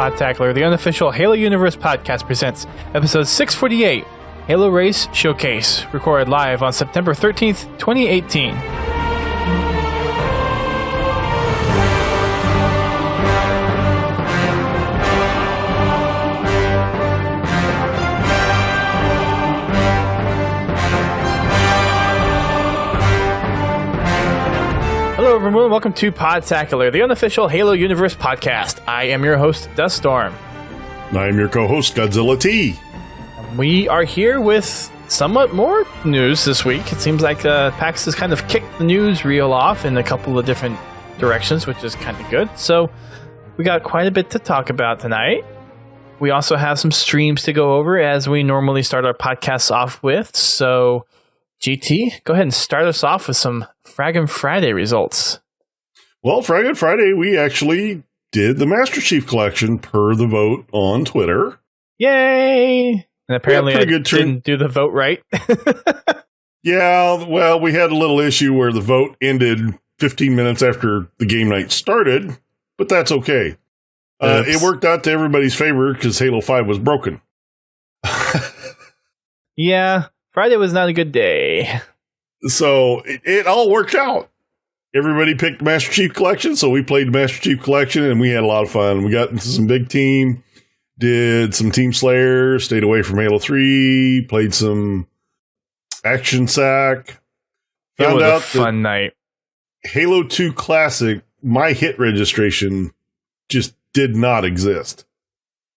Podtacular, the unofficial Halo Universe podcast presents episode 648, Halo Race Showcase, recorded live on September 13th, 2018. Hello everyone, welcome to Podtacular, the unofficial Halo Universe podcast. I am your host, Duststorm. I am your co-host, Godzilla T. We are here with somewhat more news this week. It seems like PAX has kind of kicked the news reel off in a couple of different directions, which is kind of good. So we got quite a bit to talk about tonight. We also have some streams to go over as we normally start our podcasts off with. So GT, go ahead and start us off with some Fraggin' Friday results. Well, Fraggin' Friday, we actually did the Master Chief Collection per the vote on Twitter. Yay! And apparently I didn't do the vote right. Yeah, well, we had a little issue where the vote ended 15 minutes after the game night started, but that's okay. It worked out to everybody's favor because Halo 5 was broken. Yeah, Friday was not a good day. So it all worked out. Everybody picked Master Chief Collection, so we played Master Chief Collection, and we had a lot of fun. We got into some big team, did some Team Slayer, stayed away from Halo 3, played some Action Sack. Found out a fun night. Halo 2 Classic, my hit registration just did not exist.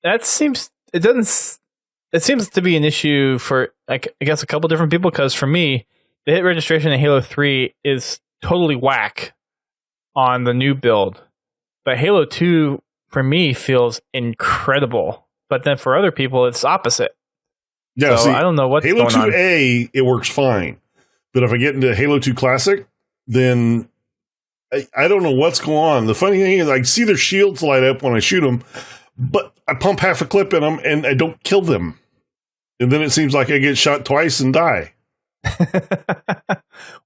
It seems to be an issue for, I guess, a couple different people, because for me, the hit registration in Halo 3 is totally whack on the new build. But Halo 2, for me, feels incredible. But then for other people, it's opposite. Yeah, so see, I don't know what's Halo going on. 2A, it works fine. But if I get into Halo 2 Classic, then I don't know what's going on. The funny thing is, I see their shields light up when I shoot them, but I pump half a clip in them and I don't kill them. And then it seems like I get shot twice and die.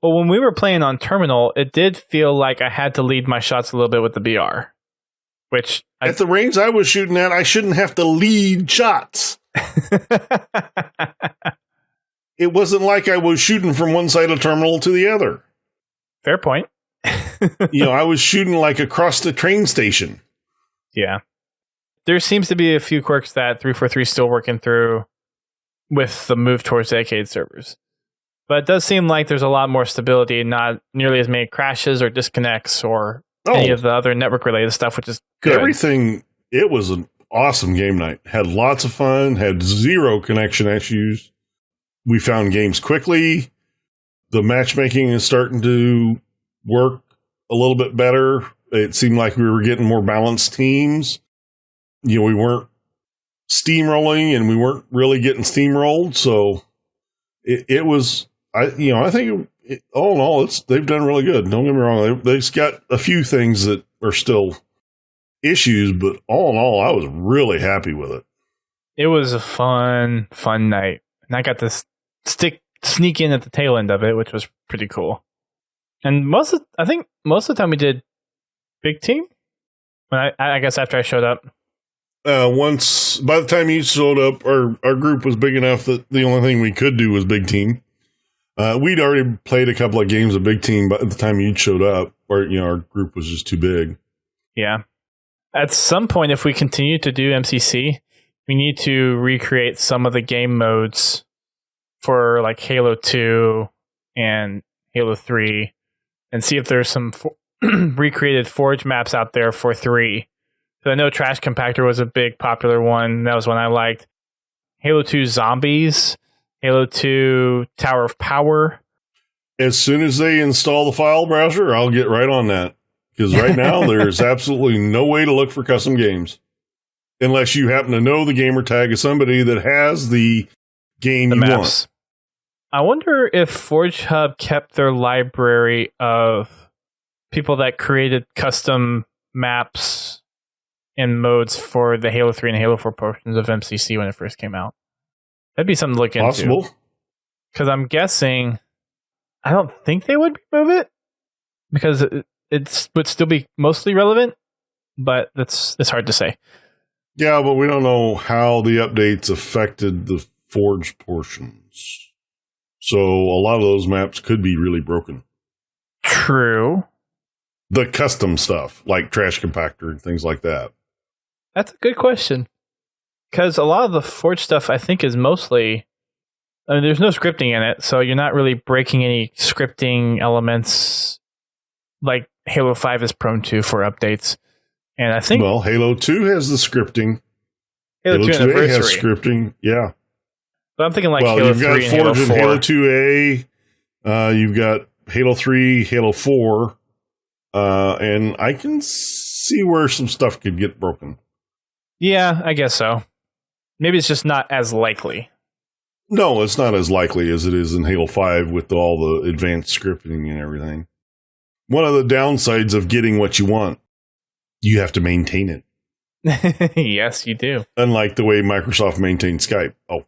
Well, when we were playing on Terminal, it did feel like I had to lead my shots a little bit with the BR. Which at the range I was shooting at, I shouldn't have to lead shots. It wasn't like I was shooting from one side of Terminal to the other. Fair point. I was shooting like across the train station. Yeah. There seems to be a few quirks that 343 is still working through with the move towards decade servers. But it does seem like there's a lot more stability and not nearly as many crashes or disconnects or any of the other network-related stuff, which is good. Everything, it was an awesome game night. Had lots of fun, had zero connection issues. We found games quickly. The matchmaking is starting to work a little bit better. It seemed like we were getting more balanced teams. We weren't steamrolling and we weren't really getting steamrolled. So it was, I think all in all, they've done really good. Don't get me wrong. They've got a few things that are still issues, but all in all, I was really happy with it. it was a fun night. And I got to sneak in at the tail end of it, which was pretty cool. And I think most of the time we did big team. When I guess after I showed up. Once, by the time you showed up, our group was big enough that the only thing we could do was big team. We'd already played a couple of games of big team by the time you showed up, or our group was just too big. Yeah. At some point, if we continue to do MCC, we need to recreate some of the game modes for like Halo 2 and Halo 3 and see if there's some recreated Forge maps out there for 3. So I know Trash Compactor was a big popular one. That was one I liked. Halo 2 Zombies, Halo 2 Tower of Power. As soon as they install the file browser, I'll get right on that. Because right now, there's absolutely no way to look for custom games. Unless you happen to know the gamer tag of somebody that has the game you want. I wonder if Forge Hub kept their library of people that created custom maps and modes for the Halo 3 and Halo 4 portions of MCC when it first came out. That'd be something to look into. Possible. Because I'm guessing, I don't think they would remove it because it would still be mostly relevant, but it's hard to say. Yeah, but we don't know how the updates affected the forged portions. So a lot of those maps could be really broken. True. The custom stuff, like trash compactor and things like that. That's a good question. Because a lot of the forged stuff, I think, is mostly... I mean, there's no scripting in it, so you're not really breaking any scripting elements like Halo 5 is prone to for updates. And I think... Well, Halo 2 has the scripting. Halo 2 2A has Anniversary. scripting, yeah. But I'm thinking like well, Halo you've 3 got and Halo Forge 4. and Halo 2A. You've got Halo 3, Halo 4. And I can see where some stuff could get broken. Yeah, I guess so. Maybe it's just not as likely. No, it's not as likely as it is in Halo 5 with all the advanced scripting and everything. One of the downsides of getting what you want, you have to maintain it. Yes, you do. Unlike the way Microsoft maintains Skype. Oh.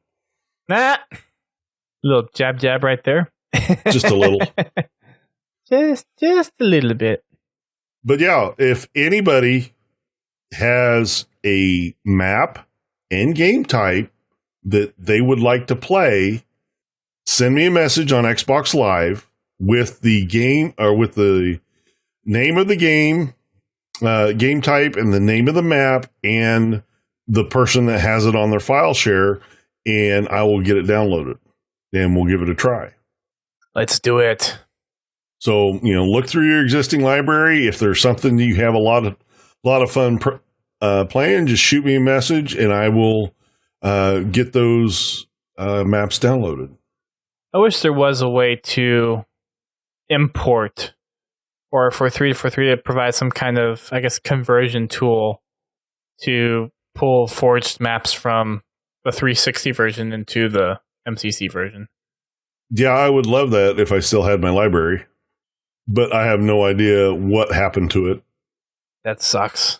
Little jab right there. Just a little. Just a little bit. But yeah, if anybody has a map and game type that they would like to play, send me a message on Xbox Live with the game or with the name of the game, game type, and the name of the map, and the person that has it on their file share, and I will get it downloaded and we'll give it a try. Let's do it. So, look through your existing library. If there's something that you have a lot of fun playing, just shoot me a message and I will get those maps downloaded. I wish there was a way to import, or for 343 to provide some kind of, I guess, conversion tool to pull forged maps from the 360 version into the MCC version. Yeah, I would love that if I still had my library, but I have no idea what happened to it. That sucks.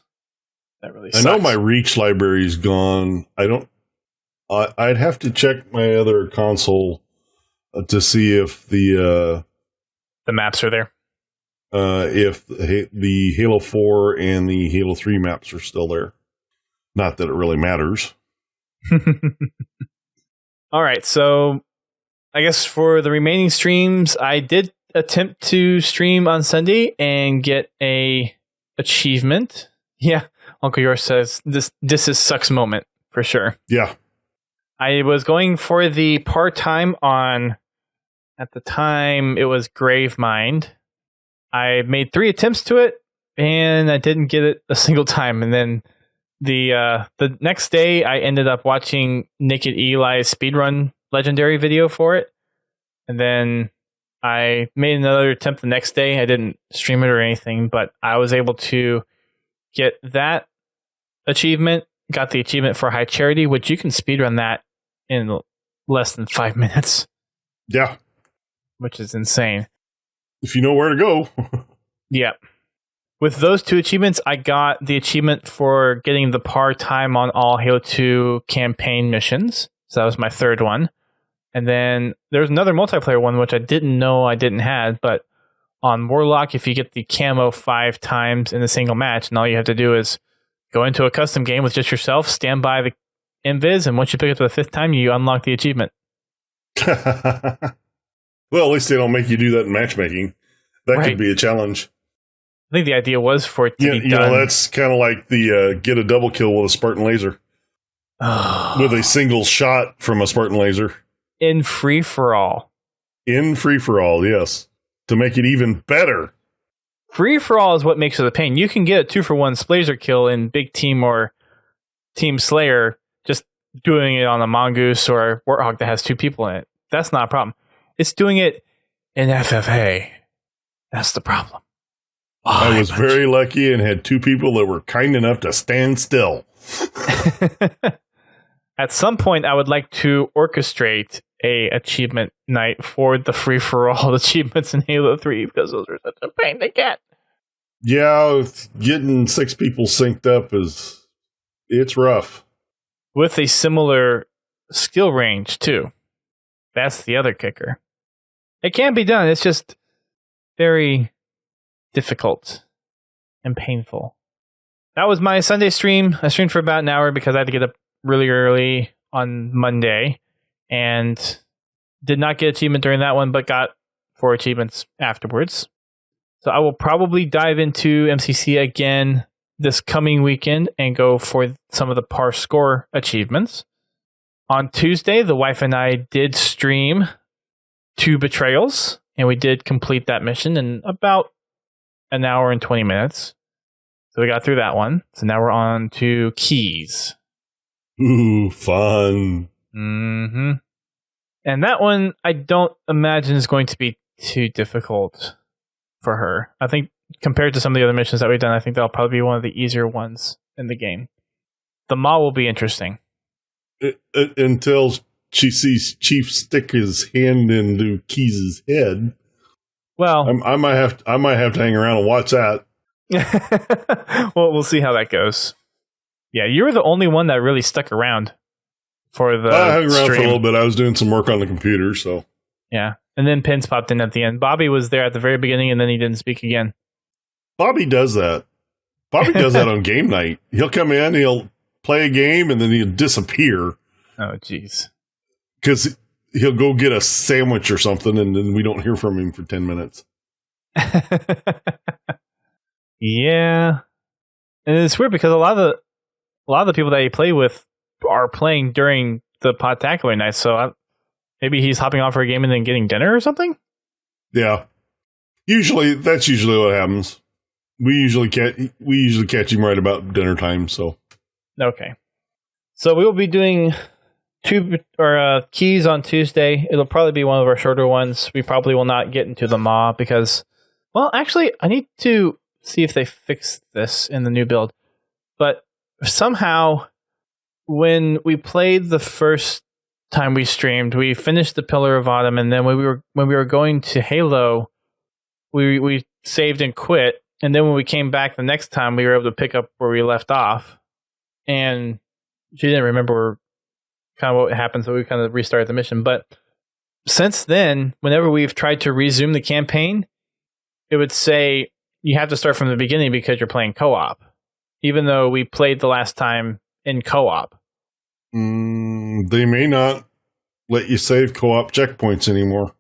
That really sucks. I know my Reach library is gone. I'd have to check my other console to see if the maps are there. If the Halo 4 and the Halo 3 maps are still there. Not that it really matters. All right, so I guess for the remaining streams, I did attempt to stream on Sunday and get a achievement. Yeah, Uncle Yours says this is sucks moment for sure. Yeah. I was going for the part-time on, at the time, it was Gravemind. I made 3 attempts to it, and I didn't get it a single time. And then the next day, I ended up watching Naked Eli's speedrun legendary video for it. And then I made another attempt the next day. I didn't stream it or anything, but I was able to get that achievement, got the achievement for High Charity, which you can speedrun that in less than 5 minutes. Yeah. Which is insane. If you know where to go. Yeah. With those 2 achievements, I got the achievement for getting the par time on all Halo 2 campaign missions. So that was my 3rd one. And then there's another multiplayer one, which I didn't know I didn't have, but on Warlock, if you get the camo 5 times in a single match, and all you have to do is go into a custom game with just yourself, stand by the invis, and once you pick it up the 5th time, you unlock the achievement. Well, at least they don't make you do that in matchmaking. That Right. could be a challenge. I think the idea was for it to be done. That's kind of like the get a double kill with a Spartan laser. With a single shot from a Spartan laser. In free-for-all. In free-for-all, yes. To make it even better. Free-for-all is what makes it a pain. You can get a 2-for-1 Splazer kill in Big Team or Team Slayer just doing it on a Mongoose or a Warthog that has 2 people in it. That's not a problem. It's doing it in FFA. That's the problem. I was very lucky and had 2 people that were kind enough to stand still. At some point, I would like to orchestrate a achievement night for the free-for-all achievements in Halo 3 because those are such a pain to get. Yeah, getting 6 people synced up it's rough. With a similar skill range, too. That's the other kicker. It can be done. It's just very difficult and painful. that was my Sunday stream. I streamed for about an hour because I had to get up really early on Monday and did not get achievement during that one, but got 4 achievements afterwards. So I will probably dive into MCC again this coming weekend and go for some of the par score achievements. On Tuesday, the wife and I did stream 2 betrayals, and we did complete that mission in about an hour and 20 minutes. So we got through that one. So now we're on to keys. Ooh, fun. Mm-hmm. And that one, I don't imagine is going to be too difficult for her. I think compared to some of the other missions that we've done, I think that'll probably be one of the easier ones in the game. The maw will be interesting. Until she sees Chief stick his hand into Keys' head. Well, I might have to hang around and watch that. Well, we'll see how that goes. Yeah, you were the only one that really stuck around for the I hung around stream. for a little bit. I was doing some work on the computer, so. Yeah, and then Pins popped in at the end. Bobby was there at the very beginning, and then he didn't speak again. Bobby does that. Bobby does that on game night. He'll come in, he'll play a game, and then he'll disappear. Oh, jeez. Because he'll go get a sandwich or something, and then we don't hear from him for 10 minutes. Yeah. And it's weird because a lot of the people that he play with are playing during the Podtacular night, so maybe he's hopping off for a game and then getting dinner or something? Yeah. That's usually what happens. We usually catch him right about dinner time, so. Okay. So we will be doing 2 keys on Tuesday. It'll probably be one of our shorter ones. We probably will not get into the maw because, well, actually, I need to see if they fix this in the new build. But somehow, when we played the first time we streamed, we finished the Pillar of Autumn, and then when we were going to Halo, we saved and quit. And then when we came back the next time, we were able to pick up where we left off. And she didn't remember kind of what happened, so we kind of restarted the mission. But since then, whenever we've tried to resume the campaign, it would say you have to start from the beginning because you're playing co-op, even though we played the last time in co-op. They may not let you save co-op checkpoints anymore.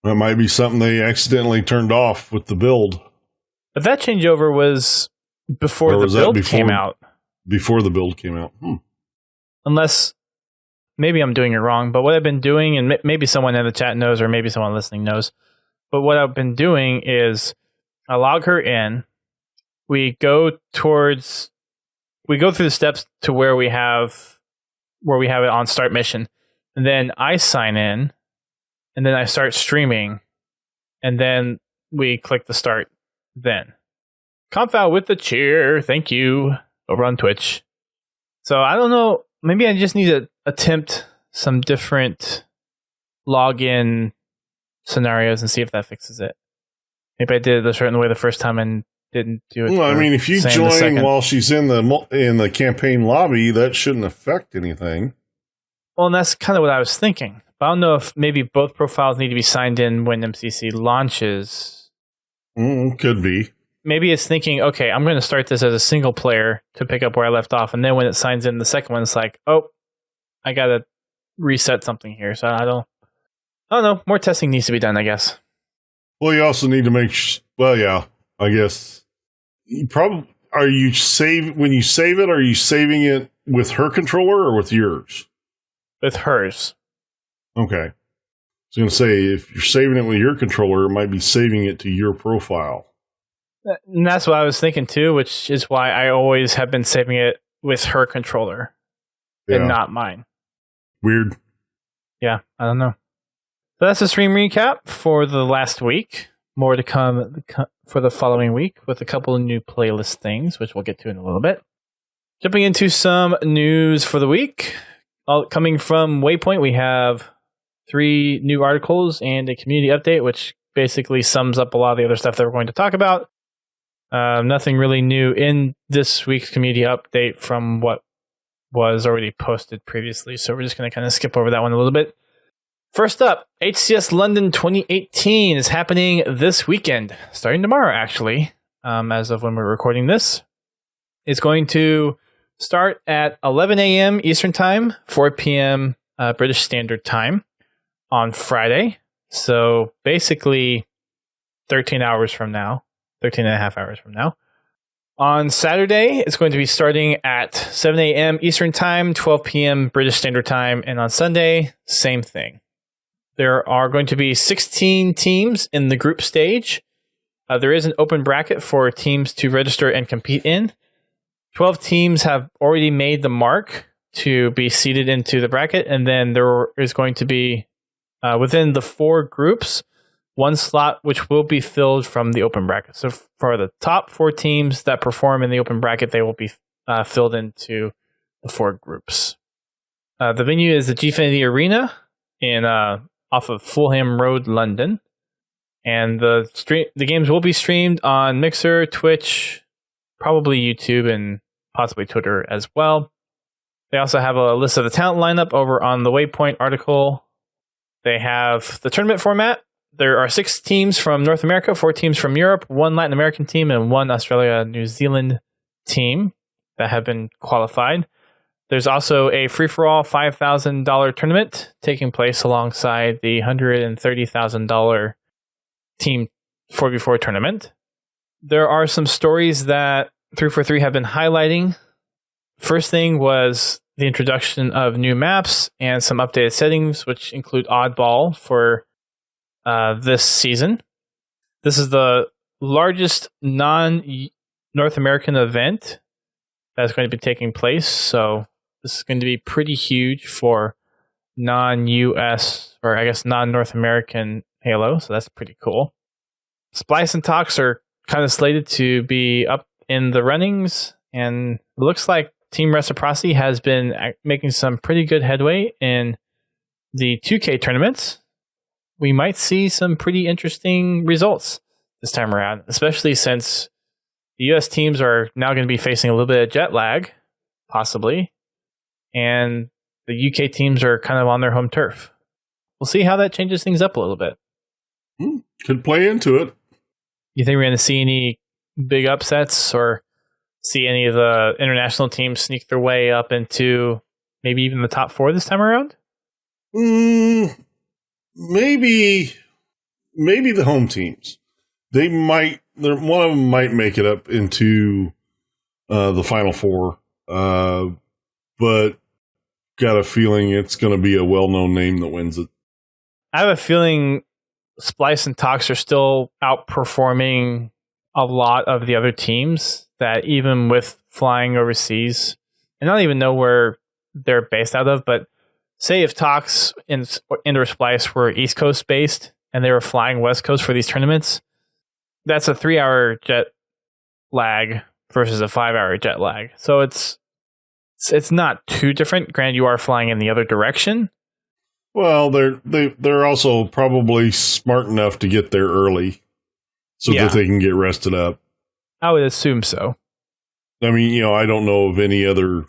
That might be something they accidentally turned off with the build. But that changeover was before the build came out. Before the build came out. Unless, maybe I'm doing it wrong, but what I've been doing, and maybe someone in the chat knows, or maybe someone listening knows, but what I've been doing is I log her in, we go through the steps to where we have it on start mission, and then I sign in, and then I start streaming, and then we click the start then. Confound with the cheer, thank you, over on Twitch. So I don't know, maybe I just need to attempt some different login scenarios and see if that fixes it. Maybe I did it a certain way the first time and didn't do it. Well, I mean, if you join while she's in the campaign lobby, that shouldn't affect anything. Well, and that's kind of what I was thinking. But I don't know if maybe both profiles need to be signed in when MCC launches. Could be. Maybe it's thinking, okay, I'm going to start this as a single player to pick up where I left off, and then when it signs in the second one, it's like, oh, I got to reset something here. So I don't know. More testing needs to be done, I guess. Well, you also need to make well, yeah, I guess. When you save it, are you saving it with her controller or with yours? With hers. Okay. I was going to say, if you're saving it with your controller, it might be saving it to your profile. And that's what I was thinking too, which is why I always have been saving it with her controller and not mine. Weird. Yeah, I don't know. So that's the stream recap for the last week. More to come for the following week with a couple of new playlist things, which we'll get to in a little bit. Jumping into some news for the week. Coming from Waypoint, we have 3 new articles and a community update, which basically sums up a lot of the other stuff that we're going to talk about. Nothing really new in this week's community update from what was already posted previously, so we're just going to kind of skip over that one a little bit. First up, HCS London 2018 is happening this weekend, starting tomorrow actually, as of when we're recording this. It's going to start at 11 a.m. Eastern Time, 4 p.m. British Standard Time on Friday. So basically 13 hours from now, 13 and a half hours from now. On Saturday, it's going to be starting at 7 a.m. Eastern Time, 12 p.m. British Standard Time. And on Sunday, same thing. There are going to be 16 teams in the group stage. There is an open bracket for teams to register and compete in. 12 teams have already made the mark to be seeded into the bracket. And then there is going to be, within the 4 groups, 1 slot which will be filled from the open bracket. So for the top 4 teams that perform in the open bracket, they will be filled into the 4 groups. The venue is the Gfinity Arena in off of Fulham Road, London. And the games will be streamed on Mixer, Twitch, probably YouTube, and possibly Twitter as well. They also have a list of the talent lineup over on the Waypoint article. They have the tournament format. There are 6 teams from North America, 4 teams from Europe, 1 Latin American team, and 1 Australia-New Zealand team that have been qualified. There's also a free-for-all $5,000 tournament taking place alongside the $130,000 Team 4v4 tournament. There are some stories that 343 have been highlighting. First thing was the introduction of new maps and some updated settings, which include Oddball for this season. This is the largest non-North American event that's going to be taking place, so this is going to be pretty huge for non-US, or I guess non-North American Halo, so that's pretty cool. Splice and Tox are kind of slated to be up in the runnings, and it looks like Team Reciprocity has been making some pretty good headway in the 2K tournaments. We might see some pretty interesting results this time around, especially since the US teams are now going to be facing a little bit of jet lag, possibly, and the UK teams are kind of on their home turf. We'll see how that changes things up a little bit. Could play into it. You think we're going to see any big upsets or see any of the international teams sneak their way up into maybe even the top 4 this time around? Maybe the home teams. They might. One of them might make it up into the final 4, but got a feeling it's going to be a well-known name that wins it. I have a feeling Splice and Tox are still outperforming a lot of the other teams that even with flying overseas, and I don't even know where they're based out of, but say if Tox and or Splice were East Coast based and they were flying West Coast for these tournaments, that's a 3-hour jet lag versus a 5-hour jet lag. So it's not too different. Granted, you are flying in the other direction. Well, they're also probably smart enough to get there early so that they can get rested up. I would assume so. I mean, I don't know of any other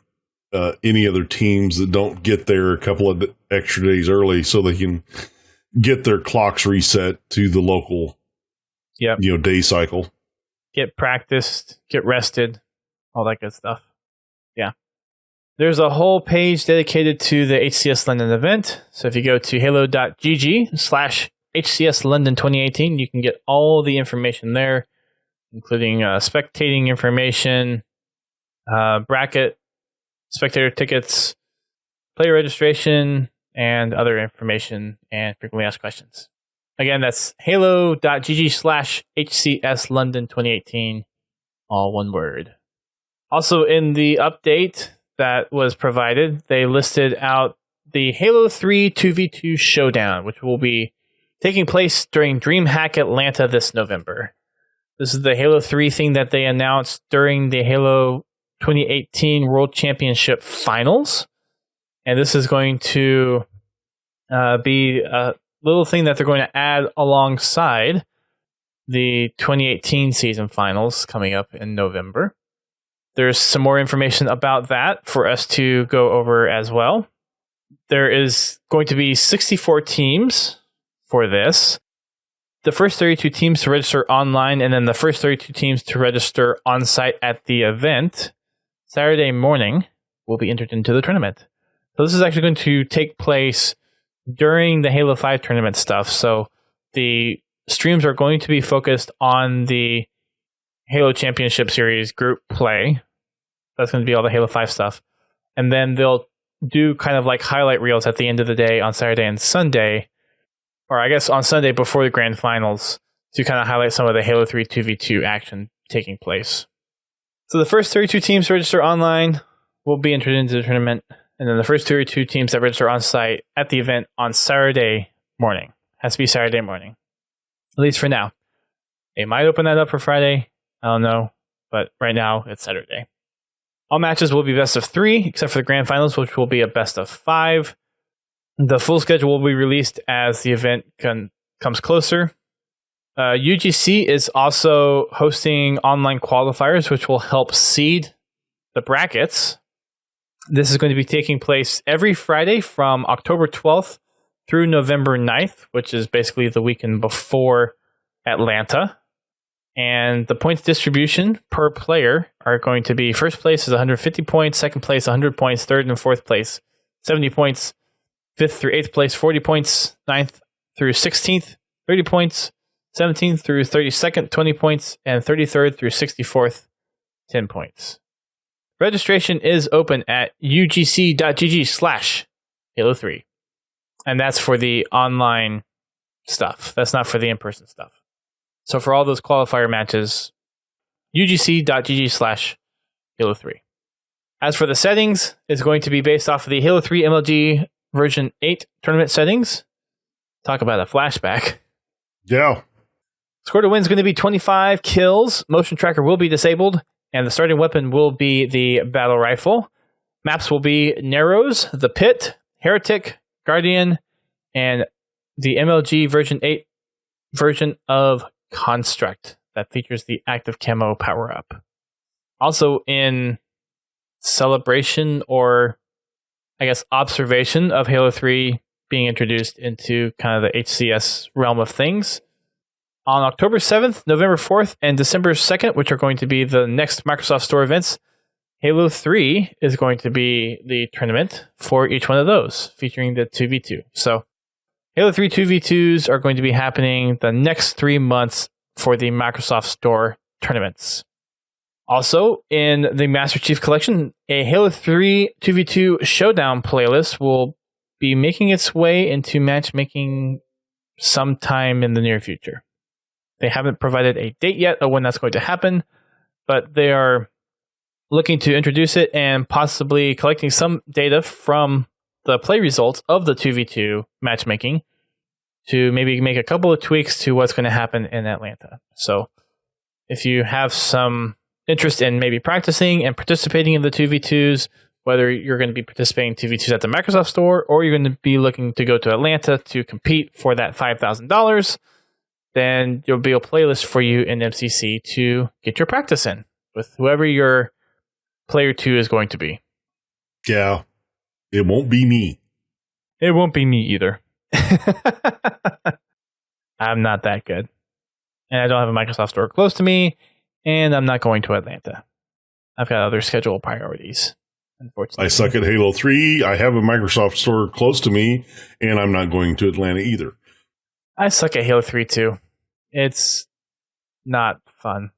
teams that don't get there a couple of extra days early so they can get their clocks reset to the local day cycle. Get practiced, get rested, all that good stuff. Yeah. There's a whole page dedicated to the HCS London event. So if you go to halo.gg/HCS London 2018, you can get all the information there, including spectating information, bracket, spectator tickets, player registration, and other information and frequently asked questions. Again, that's halo.gg/HCS London 2018, all one word. Also in the update that was provided, they listed out the Halo 3 2v2 Showdown, which will be taking place during DreamHack Atlanta this November. This is the Halo 3 thing that they announced during the Halo 2018 World Championship Finals. And this is going to be a little thing that they're going to add alongside the 2018 season finals coming up in November. There's some more information about that for us to go over as well. There is going to be 64 teams for this. The first 32 teams to register online, and then the first 32 teams to register on site at the event. Saturday morning will be entered into the tournament. So this is actually going to take place during the Halo 5 tournament stuff. So the streams are going to be focused on the Halo Championship Series group play. That's going to be all the Halo 5 stuff. And then they'll do kind of like highlight reels at the end of the day on Saturday and Sunday, or I guess on Sunday before the grand finals, to kind of highlight some of the Halo 3 2v2 action taking place. So the first 32 teams to register online will be entered into the tournament, and then the first 32 teams that register on site at the event on Saturday morning. Has to be Saturday morning, at least for now. They might open that up for Friday. I don't know, but right now it's Saturday. All matches will be best of 3, except for the grand finals, which will be a best of 5. The full schedule will be released as the event comes closer. UGC is also hosting online qualifiers, which will help seed the brackets. This is going to be taking place every Friday from October 12th through November 9th, which is basically the weekend before Atlanta. And the points distribution per player are going to be first place is 150 points, second place 100 points, third and fourth place 70 points, fifth through eighth place 40 points, ninth through 16th 30 points, 17th through 32nd 20 points, and 33rd through 64th 10 points. Registration is open at ugc.gg/Halo3. And that's for the online stuff. That's not for the in-person stuff. So for all those qualifier matches, ugc.gg/Halo3. As for the settings, it's going to be based off of the Halo 3 MLG version 8 tournament settings. Talk about a flashback. Yeah. Score to win is going to be 25 kills. Motion tracker will be disabled, and the starting weapon will be the battle rifle. Maps will be Narrows, The Pit, Heretic, Guardian, and the MLG version 8 version of Construct that features the active camo power-up. Also in celebration, or I guess observation, of Halo 3 being introduced into kind of the HCS realm of things, on October 7th, November 4th, and December 2nd, which are going to be the next Microsoft Store events, Halo 3 is going to be the tournament for each one of those, featuring the 2v2. So Halo 3 2v2s are going to be happening the next 3 months for the Microsoft Store tournaments. Also, in the Master Chief Collection, a Halo 3 2v2 Showdown playlist will be making its way into matchmaking sometime in the near future. They haven't provided a date yet of when that's going to happen, but they are looking to introduce it and possibly collecting some data from the play results of the 2v2 matchmaking to maybe make a couple of tweaks to what's going to happen in Atlanta. So if you have some interest in maybe practicing and participating in the 2v2s, whether you're going to be participating in 2v2s at the Microsoft Store or you're going to be looking to go to Atlanta to compete for that $5,000, then there'll be a playlist for you in MCC to get your practice in with whoever your player 2 is going to be. Yeah. It won't be me. It won't be me either. I'm not that good. And I don't have a Microsoft Store close to me, and I'm not going to Atlanta. I've got other schedule priorities, unfortunately. I suck at Halo 3. I have a Microsoft Store close to me, and I'm not going to Atlanta either. I suck at Halo 3 too. It's not fun.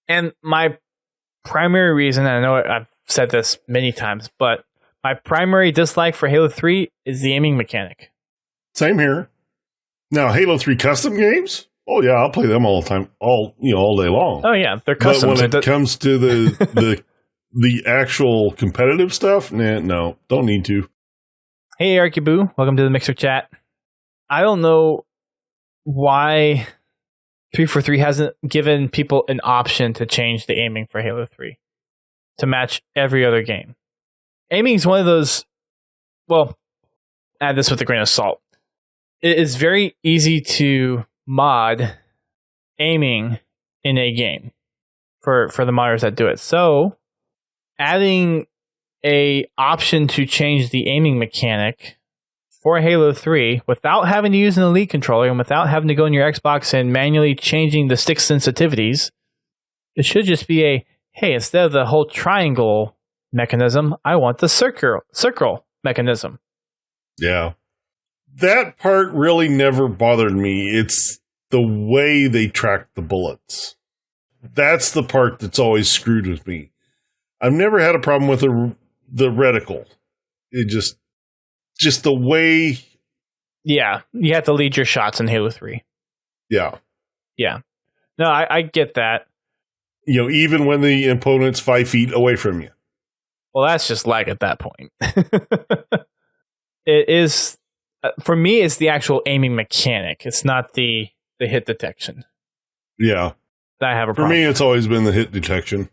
And my primary reason, and I know I've said this many times, but my primary dislike for Halo 3 is the aiming mechanic. Same here. Now, Halo 3 custom games? Oh yeah, I'll play them all the time, all day long. Oh yeah, they're custom. But when it comes to the actual competitive stuff, no, don't need to. Hey, Arkiboo, welcome to the Mixer chat. I don't know why 343 hasn't given people an option to change the aiming for Halo 3 to match every other game. Aiming is one of those, well, add this with a grain of salt. It is very easy to mod aiming in a game for the modders that do it. So adding a option to change the aiming mechanic for Halo 3 without having to use an Elite controller and without having to go in your Xbox and manually changing the stick sensitivities, it should just be a, hey, instead of the whole triangle mechanism, I want the circle mechanism. Yeah. That part really never bothered me. It's the way they track the bullets. That's the part that's always screwed with me. I've never had a problem with the reticle. It just the way. Yeah, you have to lead your shots in Halo 3. Yeah. Yeah. No, I get that. You know, even when the opponent's 5 feet away from you. Well, that's just lag at that point. It is, for me, it's the actual aiming mechanic. It's not the hit detection. Yeah. I have a For problem. me, it's always been the hit detection.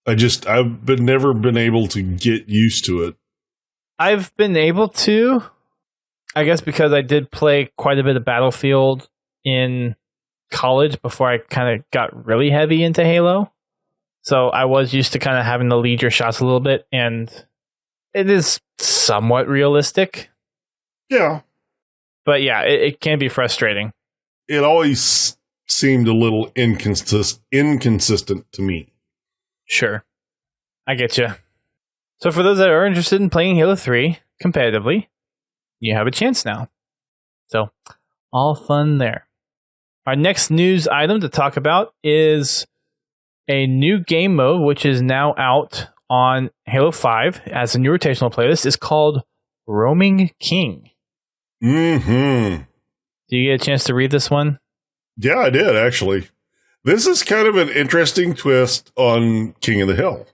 I've never been able to get used to it. I've been able to, I guess because I did play quite a bit of Battlefield in college before I kind of got really heavy into Halo. So I was used to kind of having to lead your shots a little bit, and it is somewhat realistic. Yeah. But yeah, it can be frustrating. It always seemed a little inconsistent to me. Sure. I get you. So for those that are interested in playing Halo 3 competitively, you have a chance now. So, all fun there. Our next news item to talk about is a new game mode, which is now out on Halo 5 as a new rotational playlist. Is called Roaming King. Mm-hmm. Do you get a chance to read this one? Yeah, I did, actually. This is kind of an interesting twist on King of the Hill.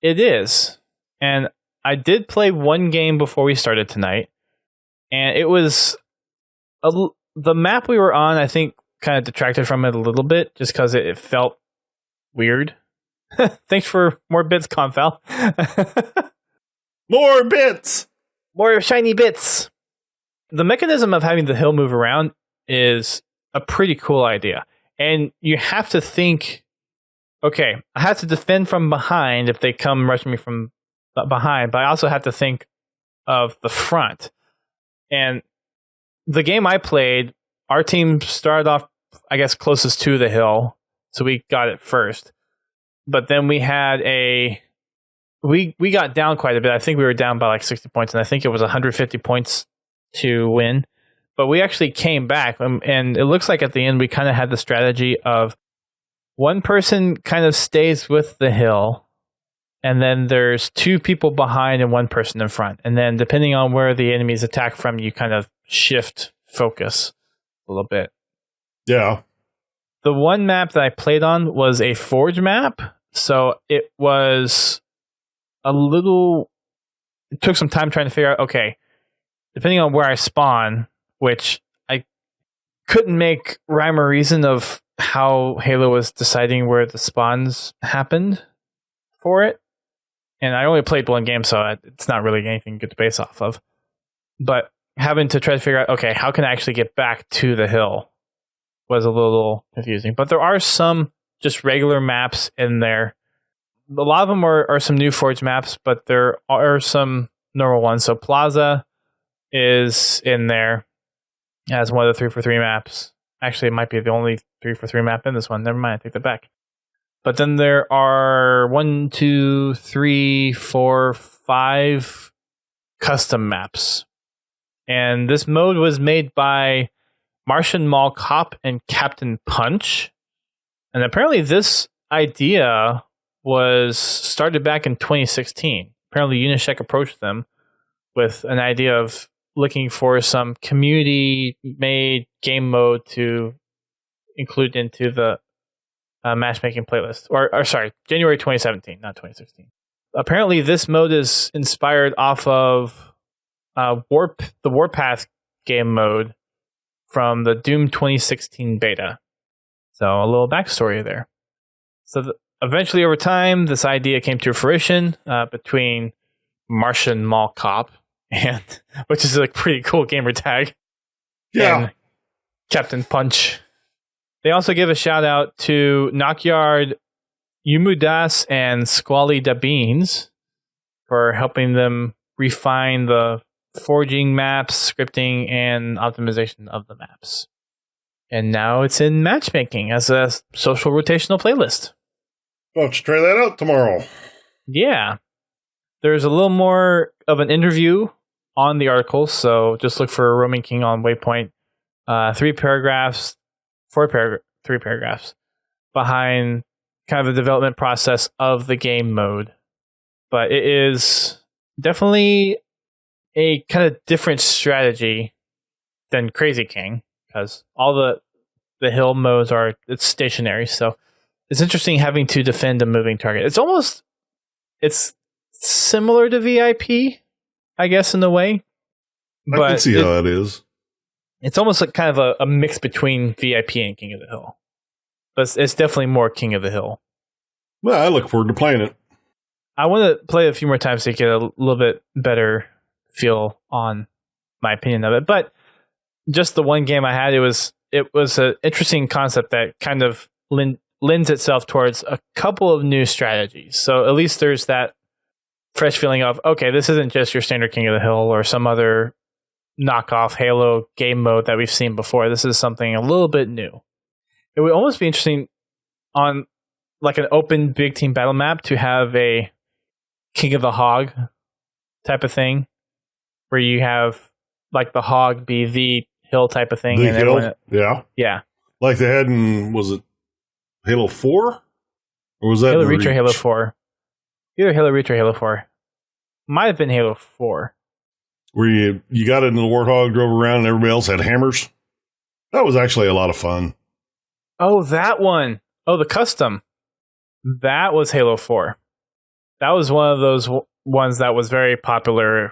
It is. And I did play one game before we started tonight. And it was... the map we were on, I think, kind of detracted from it a little bit, just because it felt weird. Thanks for more bits, Confal. More bits! More shiny bits! The mechanism of having the hill move around is a pretty cool idea. And you have to think, okay, I have to defend from behind if they come rushing me from behind, but I also have to think of the front. And the game I played, our team started off, I guess, closest to the hill, so we got it first. But then we had we got down quite a bit. I think we were down by like 60 points, and I think it was 150 points to win. But we actually came back, and it looks like at the end we kind of had the strategy of one person kind of stays with the hill, and then there's two people behind and one person in front. And then depending on where the enemies attack from, you kind of shift focus a little bit. Yeah. The one map that I played on was a Forge map, so it was it took some time trying to figure out, okay, depending on where I spawn, which I couldn't make rhyme or reason of how Halo was deciding where the spawns happened for it. And I only played one game, so it's not really anything good to base off of. But having to try to figure out, okay, how can I actually get back to the hill was a little confusing. But there are some just regular maps in there. A lot of them are some new Forge maps, but there are some normal ones. So Plaza is in there as one of the 3-for-3 maps. Actually, it might be the only 3-for-3 map in this one. Never mind, I take that back. But then there are 1, 2, 3, 4, 5 custom maps. And this mode was made by Martian Mall Cop and Captain Punch. And apparently this idea was started back in 2016. Apparently Unisec approached them with an idea of looking for some community-made game mode to include into the matchmaking playlist. Or sorry, January 2017, not 2016. Apparently this mode is inspired off of the Warpath game mode from the Doom 2016 beta. So a little backstory there. So eventually over time, this idea came to fruition between Martian Mall Cop, and which is a pretty cool gamer tag, and Captain Punch. They also give a shout out to Knockyard Yumudas and Squally Da Beans for helping them refine the forging maps, scripting, and optimization of the maps. And now it's in matchmaking as a social rotational playlist. I'll have to try that out tomorrow. Yeah. There's a little more of an interview on the article, so just look for Roman King on Waypoint. 3 paragraphs, 3 paragraphs behind kind of the development process of the game mode. But it is definitely a kind of different strategy than Crazy King, because all the hill modes it's stationary, so it's interesting having to defend a moving target. It's similar to VIP, I guess, in a way. I can see how that is. It's almost like kind of a mix between VIP and King of the Hill. But it's definitely more King of the Hill. Well, I look forward to playing it. I want to play it a few more times to get a little bit better feel on my opinion of it. But just the one game I had, it was an interesting concept that kind of lends itself towards a couple of new strategies. So at least there's that fresh feeling of, okay, this isn't just your standard King of the Hill or some other knockoff Halo game mode that we've seen before. This is something a little bit new. It would almost be interesting on like an open big team battle map to have a King of the Hog type of thing, where you have like the hog be the hill type of thing. The and hill? Yeah. Like they had in, was it Halo 4? Or was that Halo Reach or Halo 4? Either Halo Reach or Halo 4. Might have been Halo 4. Where you got in the Warthog, drove around, and everybody else had hammers. That was actually a lot of fun. Oh, that one. Oh, the custom. That was Halo 4. That was one of those ones that was very popular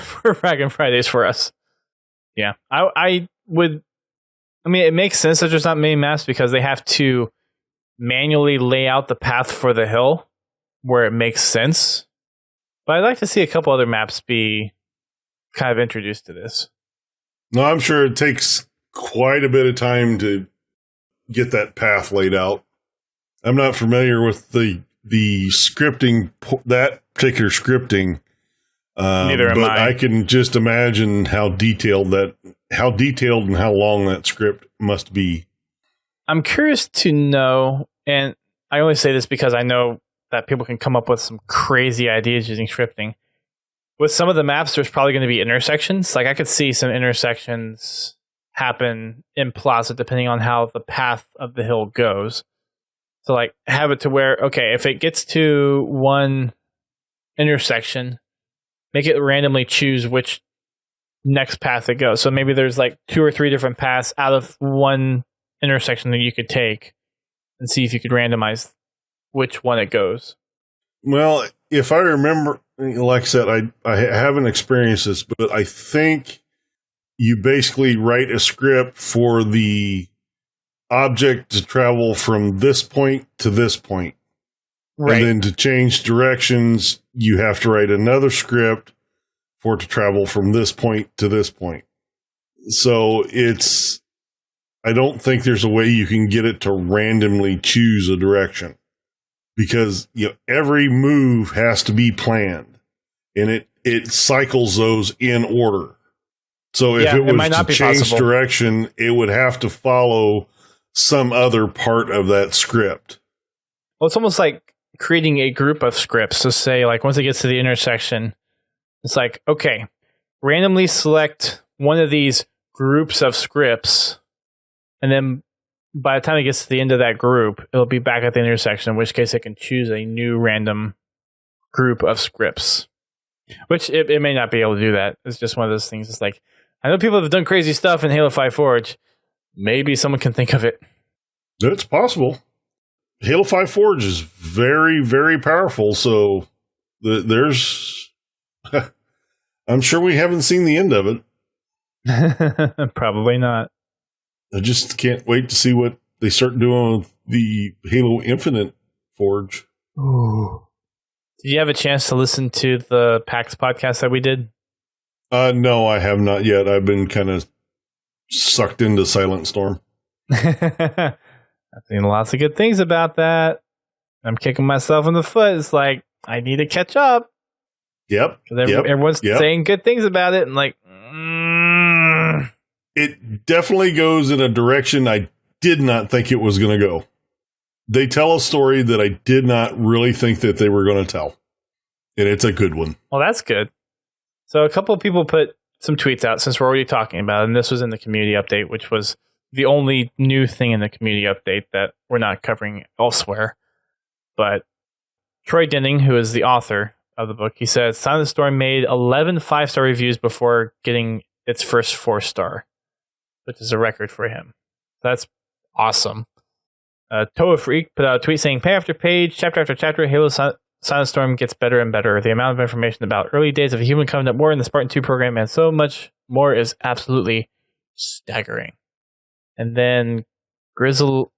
for Dragon Fridays for us. Yeah. I mean, it makes sense that there's not many maps because they have to manually lay out the path for the hill where it makes sense. But I'd like to see a couple other maps be kind of introduced to this. No, I'm sure it takes quite a bit of time to get that path laid out. I'm not familiar with the scripting, that particular scripting. Neither am I. I can just imagine how detailed and how long that script must be. I'm curious to know, and I only say this because I know that people can come up with some crazy ideas using scripting. With some of the maps, there's probably going to be intersections. Like I could see some intersections happen in Plaza depending on how the path of the hill goes. So like have it to where, okay, if it gets to one intersection, make it randomly choose which next path it goes. So maybe there's like 2 or 3 different paths out of one intersection that you could take and see if you could randomize which one it goes. Well, if I remember, like I said, I haven't experienced this, but I think you basically write a script for the object to travel from this point to this point. Right. And then to change directions, you have to write another script for it to travel from this point to this point. So I don't think there's a way you can get it to randomly choose a direction, because every move has to be planned and it cycles those in order. So if it was to change direction, it would have to follow some other part of that script. Well, it's almost like creating a group of scripts. So say like once it gets to the intersection, it's like, okay, randomly select one of these groups of scripts, and then by the time it gets to the end of that group, it'll be back at the intersection, in which case it can choose a new random group of scripts. Which it may not be able to do that. It's just one of those things. It's like, I know people have done crazy stuff in Halo 5 Forge. Maybe someone can think of it. It's possible. Halo 5 Forge is very, very powerful, so there's... I'm sure we haven't seen the end of it. Probably not. I just can't wait to see what they start doing with the Halo Infinite Forge. Ooh. Did you have a chance to listen to the PAX podcast that we did? No, I have not yet. I've been kind of sucked into Silent Storm. I've seen lots of good things about that. I'm kicking myself in the foot. It's like, I need to catch up. Yep. Everyone's saying good things about it. And like, It definitely goes in a direction I did not think it was going to go. They tell a story that I did not really think that they were going to tell. And it's a good one. Well, that's good. So a couple of people put some tweets out since we're already talking about it, and this was in the community update, which was the only new thing in the community update that we're not covering elsewhere. But Troy Denning, who is the author of the book, he said Silent Storm made 11 5-star reviews before getting its first 4-star, which is a record for him. That's awesome. Toa Freak put out a tweet saying, page after page, chapter after chapter, Halo Silent Storm gets better and better. The amount of information about early days of Human Covenant War and the Spartan 2 program and so much more is absolutely staggering. And then Grizzle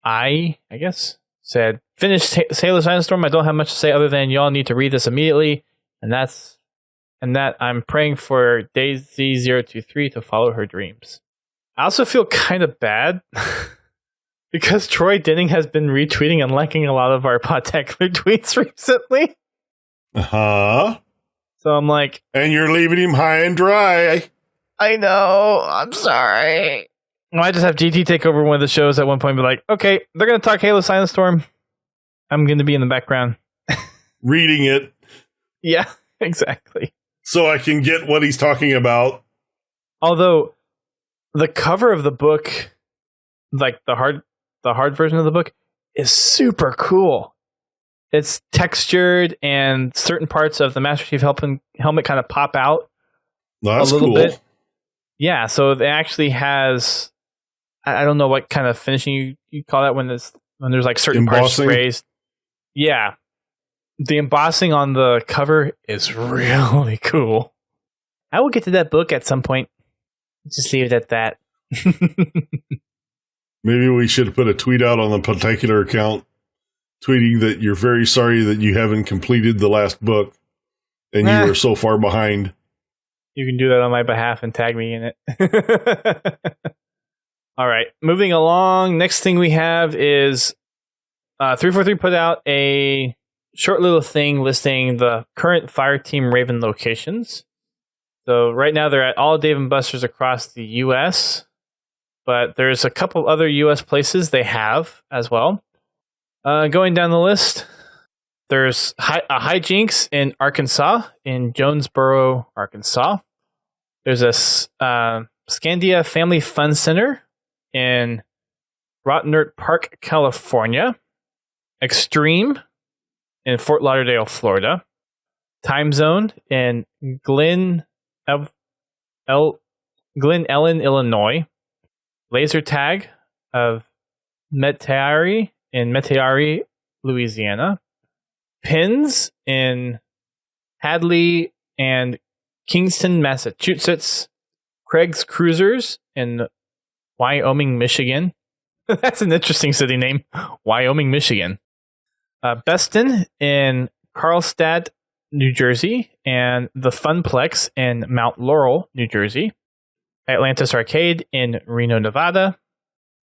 I guess, said, finished Halo Silent Storm. I don't have much to say other than y'all need to read this immediately. And that I'm praying for Daisy023 to follow her dreams. I also feel kind of bad because Troy Denning has been retweeting and liking a lot of our Podtacular tweets recently. Uh-huh. So I'm like... And you're leaving him high and dry. I know. I'm sorry. Well, I just have GT take over one of the shows at one point and be like, okay, they're going to talk Halo Silent Storm. I'm going to be in the background. Reading it. Yeah, exactly. So I can get what he's talking about. Although, the cover of the book, like the hard version of the book, is super cool. It's textured and certain parts of the Master Chief helmet kind of pop out a little cool. bit. Yeah, so it actually has... I don't know what kind of finishing you call that when there's like certain embossing. Parts raised. Yeah. The embossing on the cover is really cool. I will get to that book at some point. Just leave it at that. Maybe we should put a tweet out on the Podtacular account tweeting that you're very sorry that you haven't completed the last book and you are so far behind. You can do that on my behalf and tag me in it. All right, moving along. Next thing we have is 343 put out a short little thing listing the current Fireteam Raven locations. So right now they're at all Dave & Buster's across the U.S., but there's a couple other U.S. places they have as well. Going down the list, there's a Hijinks in Arkansas, in Jonesboro, Arkansas. There's a Scandia Family Fun Center in Rottnert Park, California. Extreme in Fort Lauderdale, Florida. Time Zone in Glen Ellen, Illinois. Laser Tag of Metairie in Metairie, Louisiana. Pins in Hadley and Kingston, Massachusetts. Craig's Cruisers in Wyoming, Michigan. That's an interesting city name. Wyoming, Michigan. Beston in Carlstadt, New Jersey. And the Funplex in Mount Laurel, New Jersey. Atlantis Arcade in Reno, Nevada.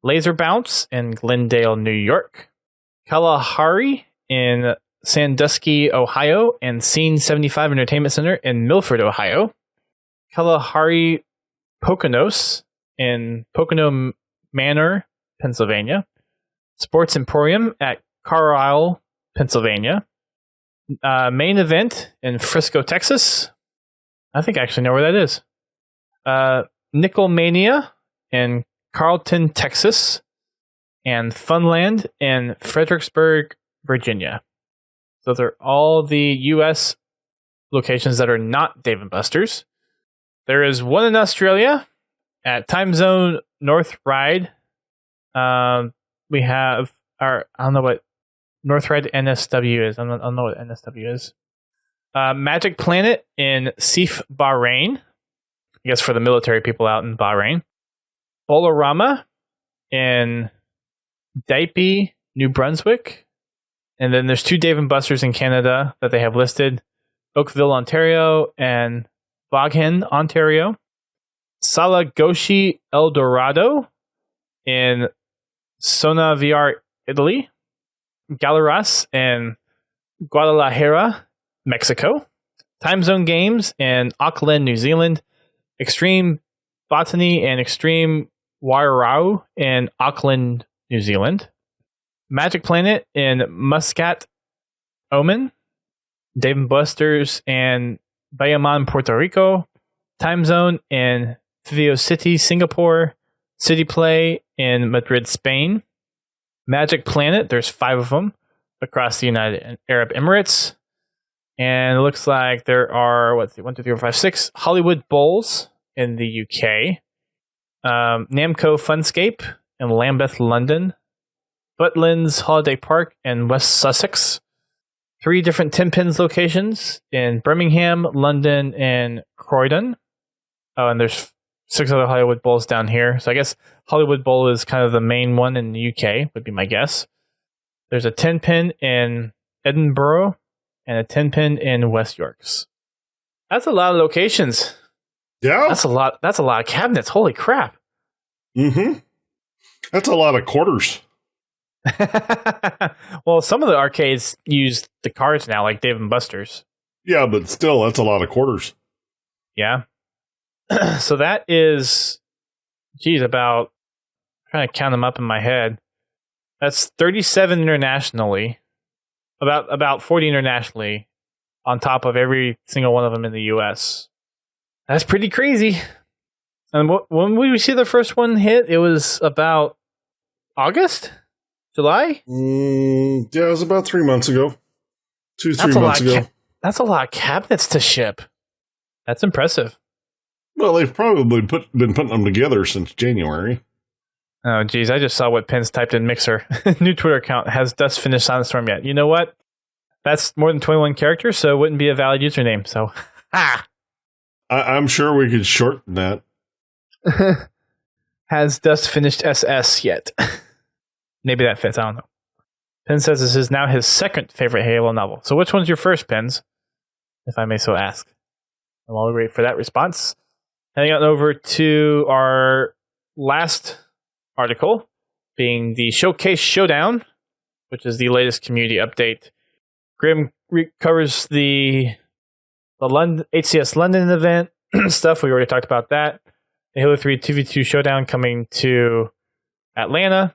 Laser Bounce in Glendale, New York. Kalahari in Sandusky, Ohio. And Scene 75 Entertainment Center in Milford, Ohio. Kalahari Poconos in Pocono Manor, Pennsylvania. Sports Emporium at Carlisle, Pennsylvania. Main Event in Frisco, Texas. I think I actually know where that is. Nickel Mania in Carlton, Texas. And Funland in Fredericksburg, Virginia. So they're all the U.S. locations that are not Dave & Buster's. There is one in Australia at Time Zone North Ride. We have I don't know what North Ride NSW is. I don't know what NSW is. Magic Planet in Sif, Bahrain. I guess for the military people out in Bahrain. Bolorama in Dieppe, New Brunswick. And then there's two Dave & Buster's in Canada that they have listed. Oakville, Ontario, and Boghen, Ontario. Salagoshi Eldorado in Sona VR, Italy. Galeras in Guadalajara, Mexico. Time Zone Games in Auckland, New Zealand. Extreme Botany and Extreme Wairau in Auckland, New Zealand. Magic Planet in Muscat, Oman, Dave & Buster's in Bayamon, Puerto Rico, Time Zone in Vio City, Singapore, City Play in Madrid, Spain, Magic Planet, there's 5 of them across the United Arab Emirates, and it looks like there are, 1, 2, 3, 4, 5, 6 Hollywood Bowls in the UK, Namco Funscape in Lambeth, London, Butlins Holiday Park in West Sussex, 3 different 10 Pins locations in Birmingham, London, and Croydon. Oh, and there's 6 other Hollywood Bowls down here. So I guess Hollywood Bowl is kind of the main one in the UK, would be my guess. There's a 10 Pin in Edinburgh and a 10 Pin in West Yorks. That's a lot of locations. Yeah. That's a lot of cabinets. Holy crap. Mm-hmm. That's a lot of quarters. Well, some of the arcades use the cards now, like Dave & Buster's. Yeah, but still, that's a lot of quarters. Yeah. So that is, about, I'm trying to count them up in my head. That's 37 internationally, about 40 internationally, on top of every single one of them in the US. That's pretty crazy. And when we see the first one hit, it was about August? July? Yeah, it was about 3 months ago. 3 months ago. That's a lot of cabinets to ship. That's impressive. Well, they've probably been putting them together since January. Oh, geez. I just saw what Pins typed in Mixer. New Twitter account has just finished Silent Storm yet. You know what? That's more than 21 characters, so it wouldn't be a valid username. So, I'm sure we could shorten that. Has just finished SS yet. Maybe that fits. I don't know. Pin says this is now his second favorite Halo novel. So which one's your first, Pins? If I may so ask. And while we wait for that response, heading on over to our last article, being the Showcase Showdown, which is the latest community update. Grim covers the London, HCS London event stuff. We already talked about that. The Halo 3 2v2 Showdown coming to Atlanta.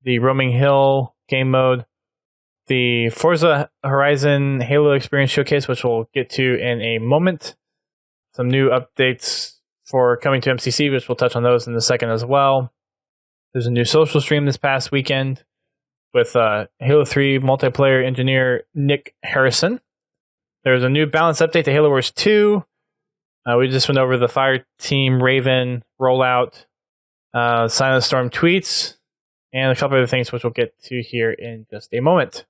The Roaming Hill game mode, the Forza Horizon Halo Experience Showcase, which we'll get to in a moment. Some new updates for coming to MCC, which we'll touch on those in a second as well. There's a new social stream this past weekend with Halo 3 multiplayer engineer Nick Harrison. There's a new balance update to Halo Wars 2. We just went over the Fireteam Raven rollout, Silent Storm tweets, and a couple other things which we'll get to here in just a moment.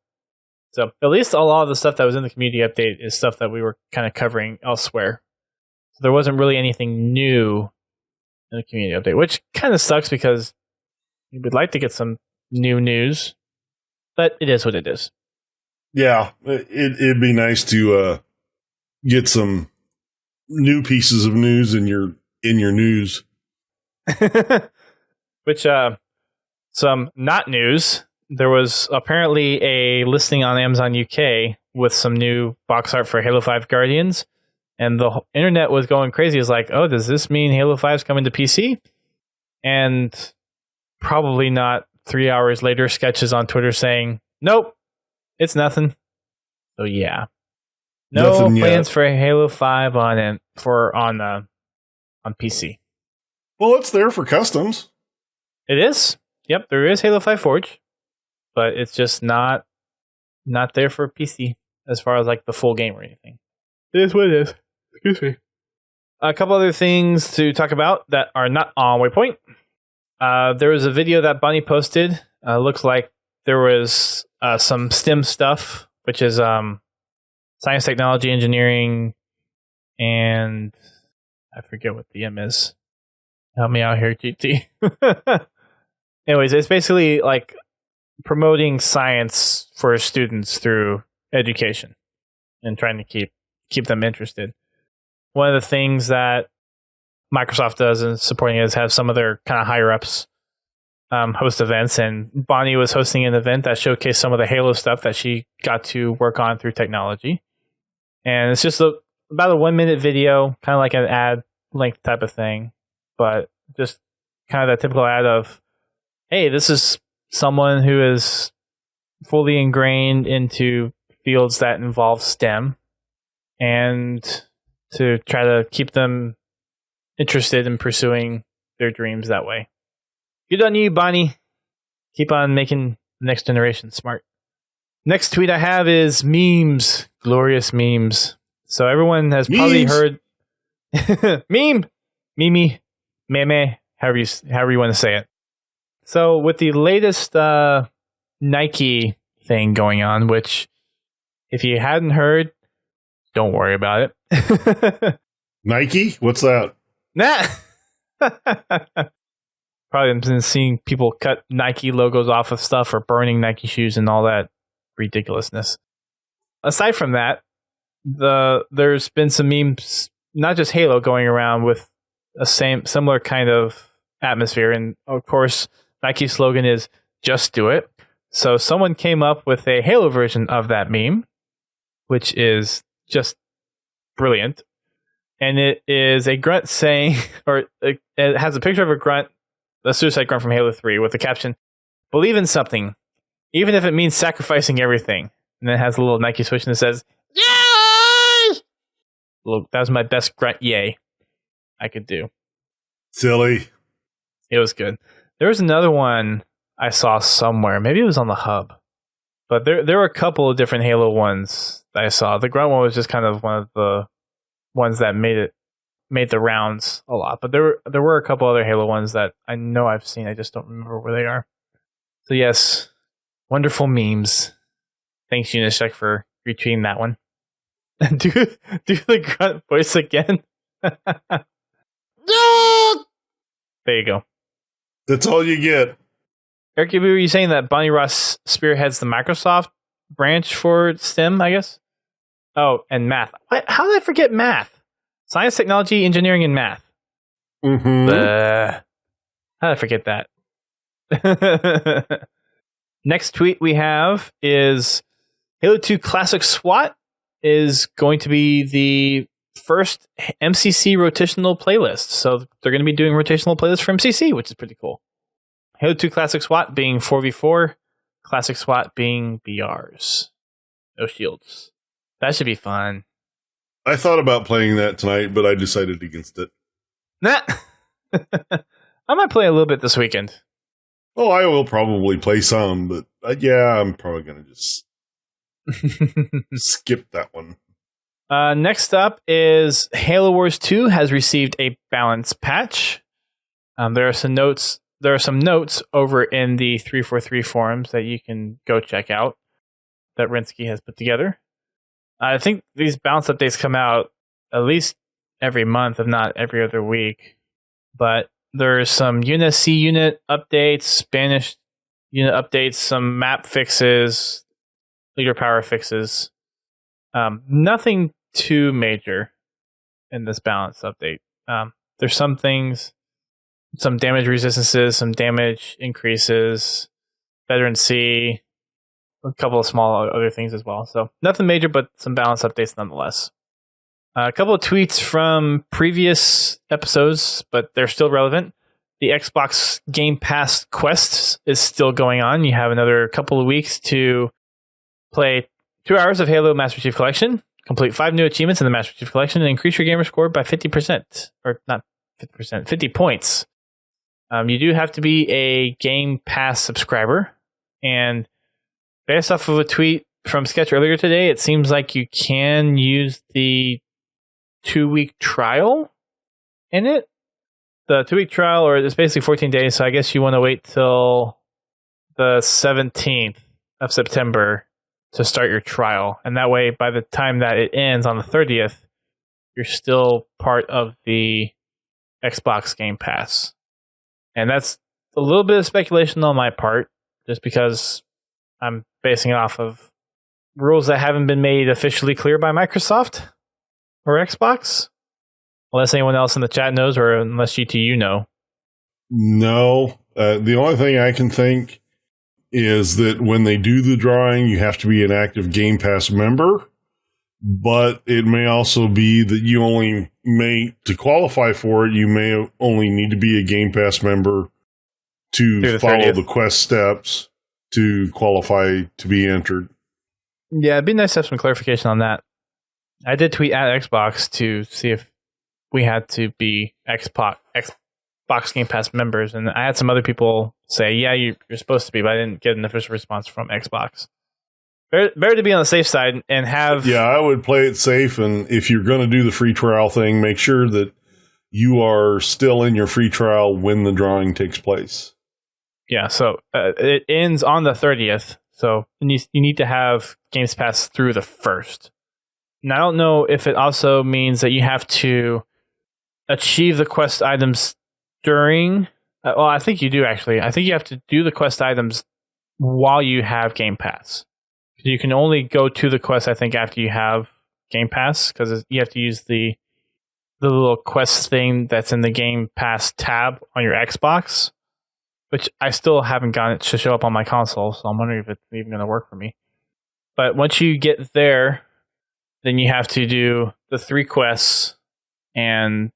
So at least a lot of the stuff that was in the community update is stuff that we were kind of covering elsewhere. So there wasn't really anything new in the community update, which kind of sucks because we would like to get some new news, but it is what it is. Yeah, it'd be nice to get some new pieces of news in your news. Which some not news. There was apparently a listing on Amazon UK with some new box art for Halo 5 Guardians, and the internet was going crazy. It's like, oh, does this mean Halo 5 is coming to PC? And probably not 3 hours later, Sketches on Twitter saying, nope, it's nothing. So yeah, no nothing plans yet for Halo 5 on PC. Well, it's there for customs. It is. Yep, there is Halo 5 Forge, but it's just not there for PC as far as like the full game or anything. It is what it is. Excuse me. A couple other things to talk about that are not on Waypoint. There was a video that Bunny posted. Looks like there was some STEM stuff, which is science, technology, engineering, and I forget what the M is. Help me out here, GT. Anyways, it's basically like promoting science for students through education and trying to keep them interested. One of the things that Microsoft does in supporting it is have some of their kind of higher ups host events, and Bonnie was hosting an event that showcased some of the Halo stuff that she got to work on through technology. And it's just about a 1 minute video, kind of like an ad length type of thing, but just kind of that typical ad of, hey, this is someone who is fully ingrained into fields that involve STEM, and to try to keep them interested in pursuing their dreams that way. Good on you, Bonnie. Keep on making the next generation smart. Next tweet I have is memes. Glorious memes. So everyone has probably heard meme, mimi, meme, however you want to say it. So with the latest Nike thing going on, which if you hadn't heard, don't worry about it. Nike? What's that? Nah. Probably been seeing people cut Nike logos off of stuff or burning Nike shoes and all that ridiculousness. Aside from that, there's been some memes, not just Halo, going around with a similar kind of atmosphere, and of course Nike's slogan is "Just do it." So someone came up with a Halo version of that meme, which is just brilliant, and it is a grunt saying, or it has a picture of a grunt, a suicide grunt from Halo 3, with the caption, "Believe in something, even if it means sacrificing everything." And then it has a little Nike switch and it says, "Yay!" Look, that was my best grunt yay I could do. Silly. It was good. There was another one I saw somewhere. Maybe it was on the hub. But there were a couple of different Halo ones that I saw. The grunt one was just kind of one of the ones that made the rounds a lot. But there were a couple other Halo ones that I know I've seen. I just don't remember where they are. So yes, wonderful memes. Thanks, Unisec, for retweeting that one. do the grunt voice again. There you go. That's all you get. Eric, were you saying that Bonnie Ross spearheads the Microsoft branch for STEM, I guess? Oh, and math. How did I forget math? Science, technology, engineering, and math. Mm-hmm. How did I forget that? Next tweet we have is Halo 2 Classic SWAT is going to be the first MCC rotational playlist. So they're going to be doing rotational playlists for MCC, which is pretty cool. Halo 2 Classic SWAT being 4v4, Classic SWAT being BRs. No shields. That should be fun. I thought about playing that tonight, but I decided against it. Nah. I might play a little bit this weekend. Oh, I will probably play some, but yeah, I'm probably going to just skip that one. Next up is Halo Wars 2 has received a balance patch. There are some notes over in the 343 forums that you can go check out that Rinsky has put together. I think these balance updates come out at least every month, if not every other week. But there's some UNSC unit updates, Spanish unit updates, some map fixes, leader power fixes. Nothing too major in this balance update. There's some things, some damage resistances, some damage increases, veteran C, a couple of small other things as well. So nothing major, but some balance updates nonetheless. A couple of tweets from previous episodes, but they're still relevant. The Xbox Game Pass Quest is still going on. You have another couple of weeks to play 2 hours of Halo Master Chief Collection, complete 5 new achievements in the Master Chief Collection, and increase your gamer score by 50%. Or not 50%, 50 points. You do have to be a Game Pass subscriber. And based off of a tweet from Sketch earlier today, it seems like you can use the 2-week trial in it. The 2-week trial, or it's basically 14 days, so I guess you want to wait till the 17th of September to start your trial. And that way, by the time that it ends on the 30th, you're still part of the Xbox Game Pass. And that's a little bit of speculation on my part, just because I'm basing it off of rules that haven't been made officially clear by Microsoft or Xbox. Unless anyone else in the chat knows, or unless you know. No. The only thing I can think is that when they do the drawing, you have to be an active Game Pass member. But it may also be that to qualify for it, you may only need to be a Game Pass member to follow 30th. The quest steps. to qualify to be entered. Yeah, it'd be nice to have some clarification on that. I did tweet at Xbox to see if we had to be Xbox Game Pass members, and I had some other people say, yeah, you're supposed to be, but I didn't get an official response from Xbox. Better to be on the safe side and have... Yeah, I would play it safe, and if you're going to do the free trial thing, make sure that you are still in your free trial when the drawing takes place. Yeah, so it ends on the 30th, so you need to have Games Pass through the 1st. And I don't know if it also means that you have to achieve the quest items during... well, I think you do, actually. I think you have to do the quest items while you have Game Pass. You can only go to the quest, I think, after you have Game Pass, because you have to use the little quest thing that's in the Game Pass tab on your Xbox, which I still haven't gotten it to show up on my console, so I'm wondering if it's even going to work for me. But once you get there, then you have to do the 3 quests, and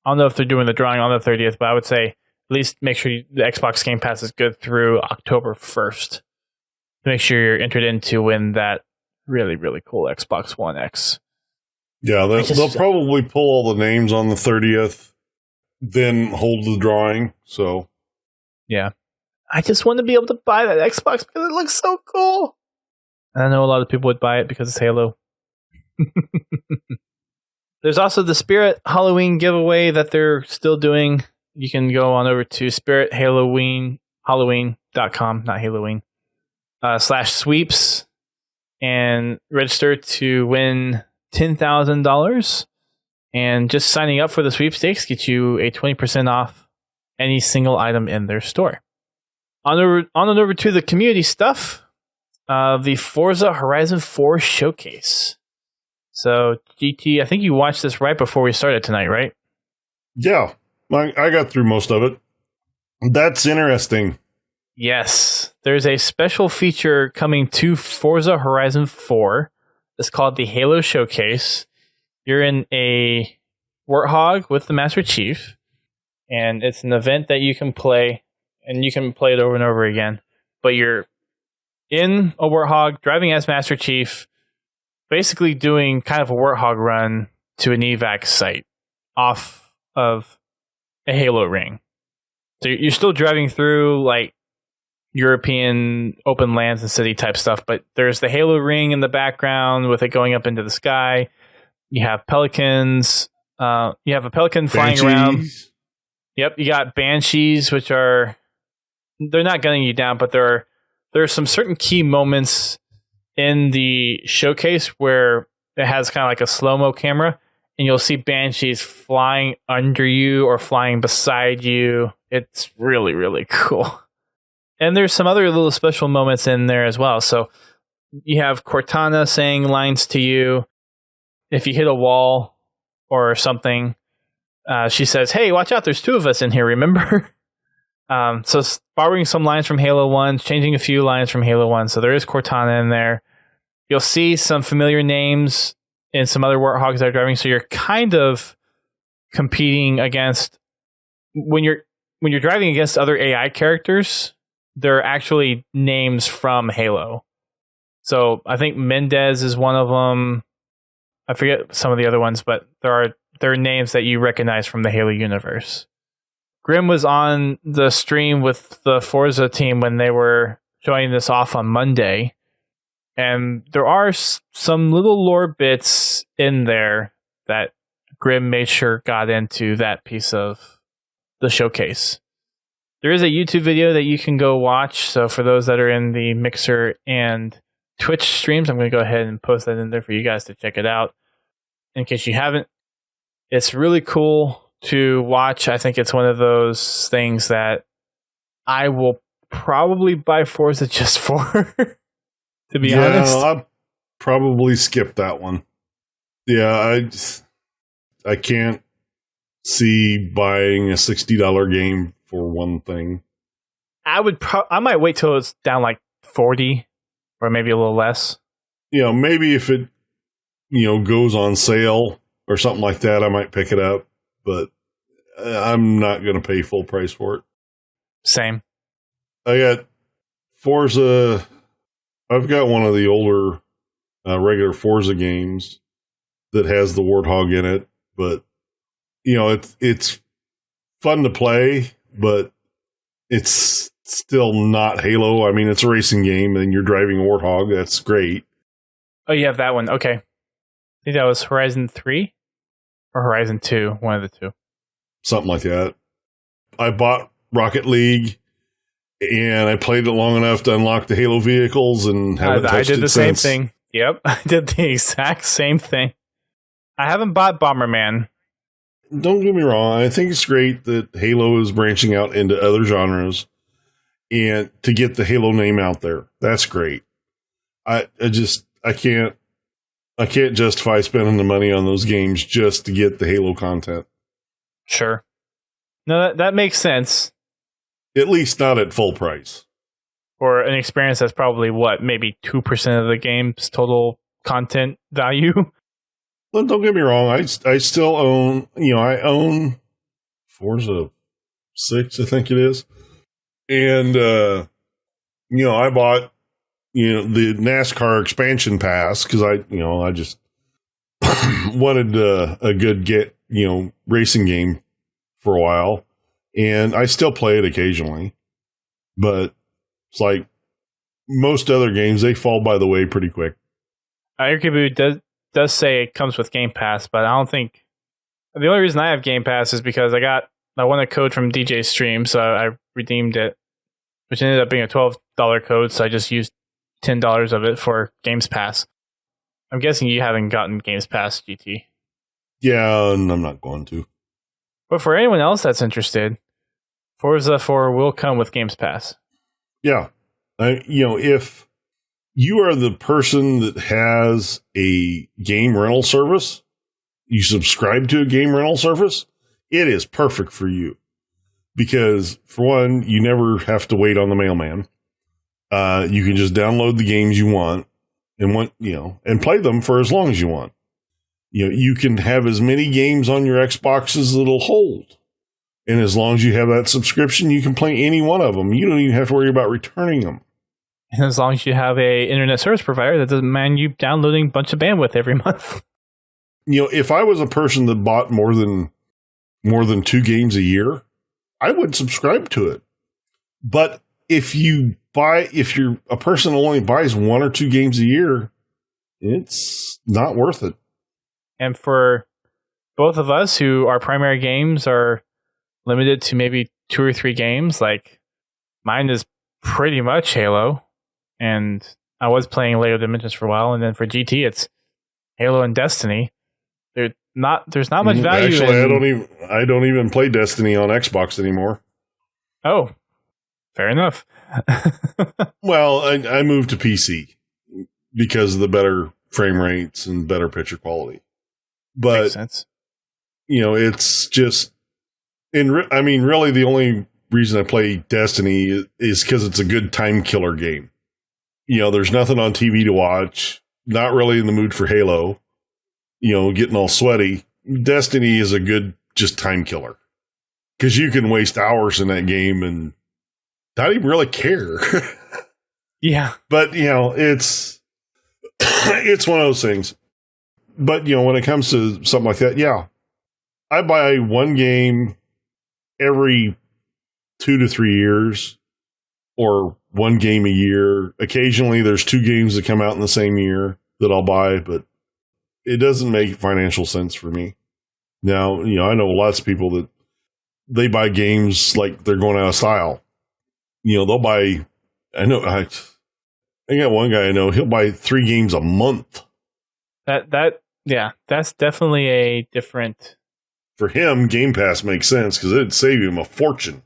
I don't know if they're doing the drawing on the 30th, but I would say at least make sure the Xbox Game Pass is good through October 1st to make sure you're entered in to win that really, really cool Xbox One X. Yeah, they'll probably pull all the names on the 30th, then hold the drawing, so... Yeah. I just want to be able to buy that Xbox because it looks so cool. And I know a lot of people would buy it because it's Halo. There's also the Spirit Halloween giveaway that they're still doing. You can go on over to Halloween.com, not Halloween, /sweeps and register to win $10,000. And just signing up for the sweepstakes gets you a 20% off any single item in their store. On and over to the community stuff. The Forza Horizon 4 showcase. So, GT, I think you watched this right before we started tonight, right? Yeah, I got through most of it. That's interesting. Yes. There's a special feature coming to Forza Horizon 4. It's called the Halo Showcase. You're in a Warthog with the Master Chief, and it's an event that you can play, and you can play it over and over again. But you're in a Warthog, driving as Master Chief, basically doing kind of a Warthog run to an evac site off of a Halo ring. So you're still driving through like European open lands and city type stuff, but there's the Halo ring in the background with it going up into the sky. You have pelicans. You have a pelican flying around. Yep, you got banshees, which are... They're not gunning you down, but there are some certain key moments in the showcase where it has kind of like a slow-mo camera, and you'll see banshees flying under you or flying beside you. It's really, really cool. And there's some other little special moments in there as well. So you have Cortana saying lines to you. If you hit a wall or something, she says, "Hey, watch out, there's 2 of us in here, remember?" So borrowing some lines from Halo 1, changing a few lines from Halo 1. So there is Cortana in there. You'll see some familiar names in some other Warthogs that are driving. So you're kind of competing against... When you're driving against other AI characters, there are actually names from Halo. So I think Mendez is one of them. I forget some of the other ones, but there are names that you recognize from the Halo universe. Grim was on the stream with the Forza team when they were showing this off on Monday, and there are some little lore bits in there that Grim made sure got into that piece of the showcase. There is a YouTube video that you can go watch, so for those that are in the Mixer and Twitch streams, I'm going to go ahead and post that in there for you guys to check it out. In case you haven't, it's really cool to watch. I think it's one of those things that I will probably buy Forza just for, to be honest. I'll probably skip that one. Yeah, I can't see buying a $60 game for one thing. I might wait till it's down like 40 or maybe a little less. Maybe if it goes on sale or something like that, I might pick it up, but I'm not going to pay full price for it. Same. I got Forza, I've got one of the older regular Forza games that has the Warthog in it, but it's fun to play, but it's still not Halo. I mean, it's a racing game and you're driving a Warthog. That's great. Oh, you have that one. Okay. I think that was Horizon 3 or Horizon 2, one of the two. Something like that. I bought Rocket League and I played it long enough to unlock the Halo vehicles and haven't touched it since. I did the same thing. Yep, I did the exact same thing. I haven't bought Bomberman. Don't get me wrong. I think it's great that Halo is branching out into other genres and to get the Halo name out there. That's great. I can't justify spending the money on those games just to get the Halo content. Sure. No, that makes sense. At least not at full price. Or an experience that's probably, maybe 2% of the game's total content value? Well, don't get me wrong. I still own, I own Forza 6, I think it is. And, I bought, the NASCAR expansion pass because I just wanted a good racing game for a while. And I still play it occasionally, but it's like most other games, they fall by the way pretty quick. Aircube does say it comes with Game Pass, but I don't think the only reason I have Game Pass is because I won a code from DJ Stream, so I redeemed it, which ended up being a $12 code. So I just used $10 of it for Games Pass. I'm guessing you haven't gotten Games Pass, GT. Yeah, and I'm not going to. But for anyone else that's interested, Forza 4 will come with Games Pass. Yeah. If you are the person that has a game rental service, you subscribe to a game rental service, it is perfect for you. Because, for one, you never have to wait on the mailman. You can just download the games you want and play them for as long as you want. You can have as many games on your Xbox as it'll hold. And as long as you have that subscription, you can play any one of them. You don't even have to worry about returning them. And as long as you have a internet service provider that doesn't mind you downloading a bunch of bandwidth every month. If I was a person that bought more than 2 games a year, I would subscribe to it. But if you're a person who only buys 1 or 2 games a year, it's not worth it. And for both of us who our primary games are limited to maybe 2 or 3 games, like mine is pretty much Halo, and I was playing Lego Dimensions for a while, and then for GT it's Halo and Destiny. There's not much value. Actually, I don't even play Destiny on Xbox anymore. Oh, fair enough. Well, I moved to PC because of the better frame rates and better picture quality. But makes sense. It's just, really the only reason I play Destiny is because it's a good time killer game. There's nothing on TV to watch. Not really in the mood for Halo. Getting all sweaty. Destiny is a good just time killer because you can waste hours in that game and not even really care. Yeah, but it's one of those things. But, when it comes to something like that, yeah, I buy one game every 2 to 3 years or one game a year. Occasionally there's 2 games that come out in the same year that I'll buy, but it doesn't make financial sense for me. Now, I know lots of people that they buy games like they're going out of style. They'll buy, I got one guy I know, he'll buy 3 games a month. That's definitely a different. For him, Game Pass makes sense because it'd save him a fortune.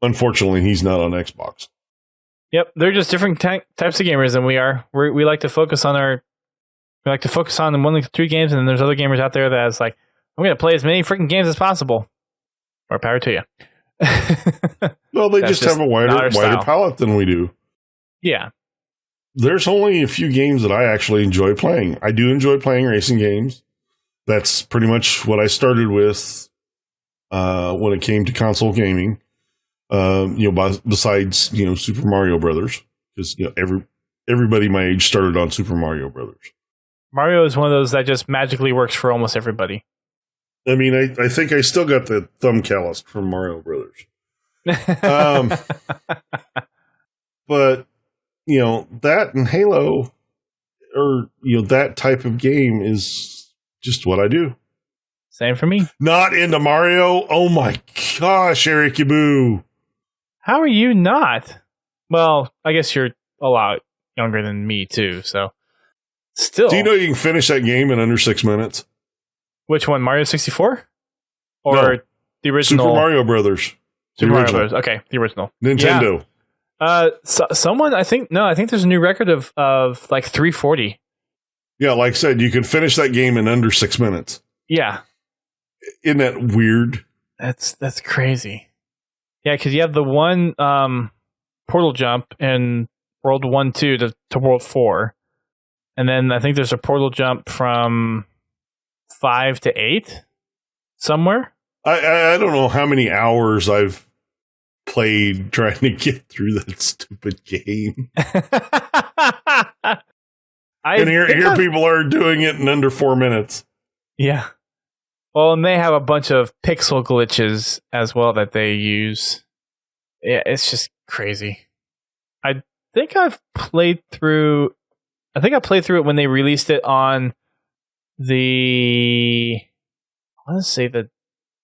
Unfortunately, he's not on Xbox. Yep, they're just different types of gamers than we are. We like to focus on one of the 3 games, and then there's other gamers out there that's like, I'm going to play as many freaking games as possible. More power to you. Well, they just have a wider palette than we do. Yeah. There's only a few games that I actually enjoy playing. I do enjoy playing racing games. That's pretty much what I started with when it came to console gaming. Besides, Super Mario Brothers. because everybody my age started on Super Mario Brothers. Mario is one of those that just magically works for almost everybody. I mean, I think I still got the thumb callus from Mario Brothers. But that and Halo, or that type of game is just what I do. Same for me. Not into Mario. Oh my gosh, Eric Yabu. How are you not? Well, I guess you're a lot younger than me too, so still. Do you know you can finish that game in under 6 minutes? Which one, Mario 64? Or No, the original? Super Mario Brothers. Super Mario Brothers. Okay, the original. Nintendo. Yeah. Someone, I think there's a new record of like 340. Yeah, like I said, you can finish that game in under 6 minutes. Yeah. Isn't that weird? That's crazy. Yeah, because you have the one portal jump in World 1, 2 to World 4. And then I think there's a portal jump from 5 to 8 somewhere. I don't know how many hours I've played trying to get through that stupid game. And here people are doing it in under 4 minutes. Yeah. Well, and they have a bunch of pixel glitches as well that they use. Yeah, it's just crazy. I think I played through it when they released it on the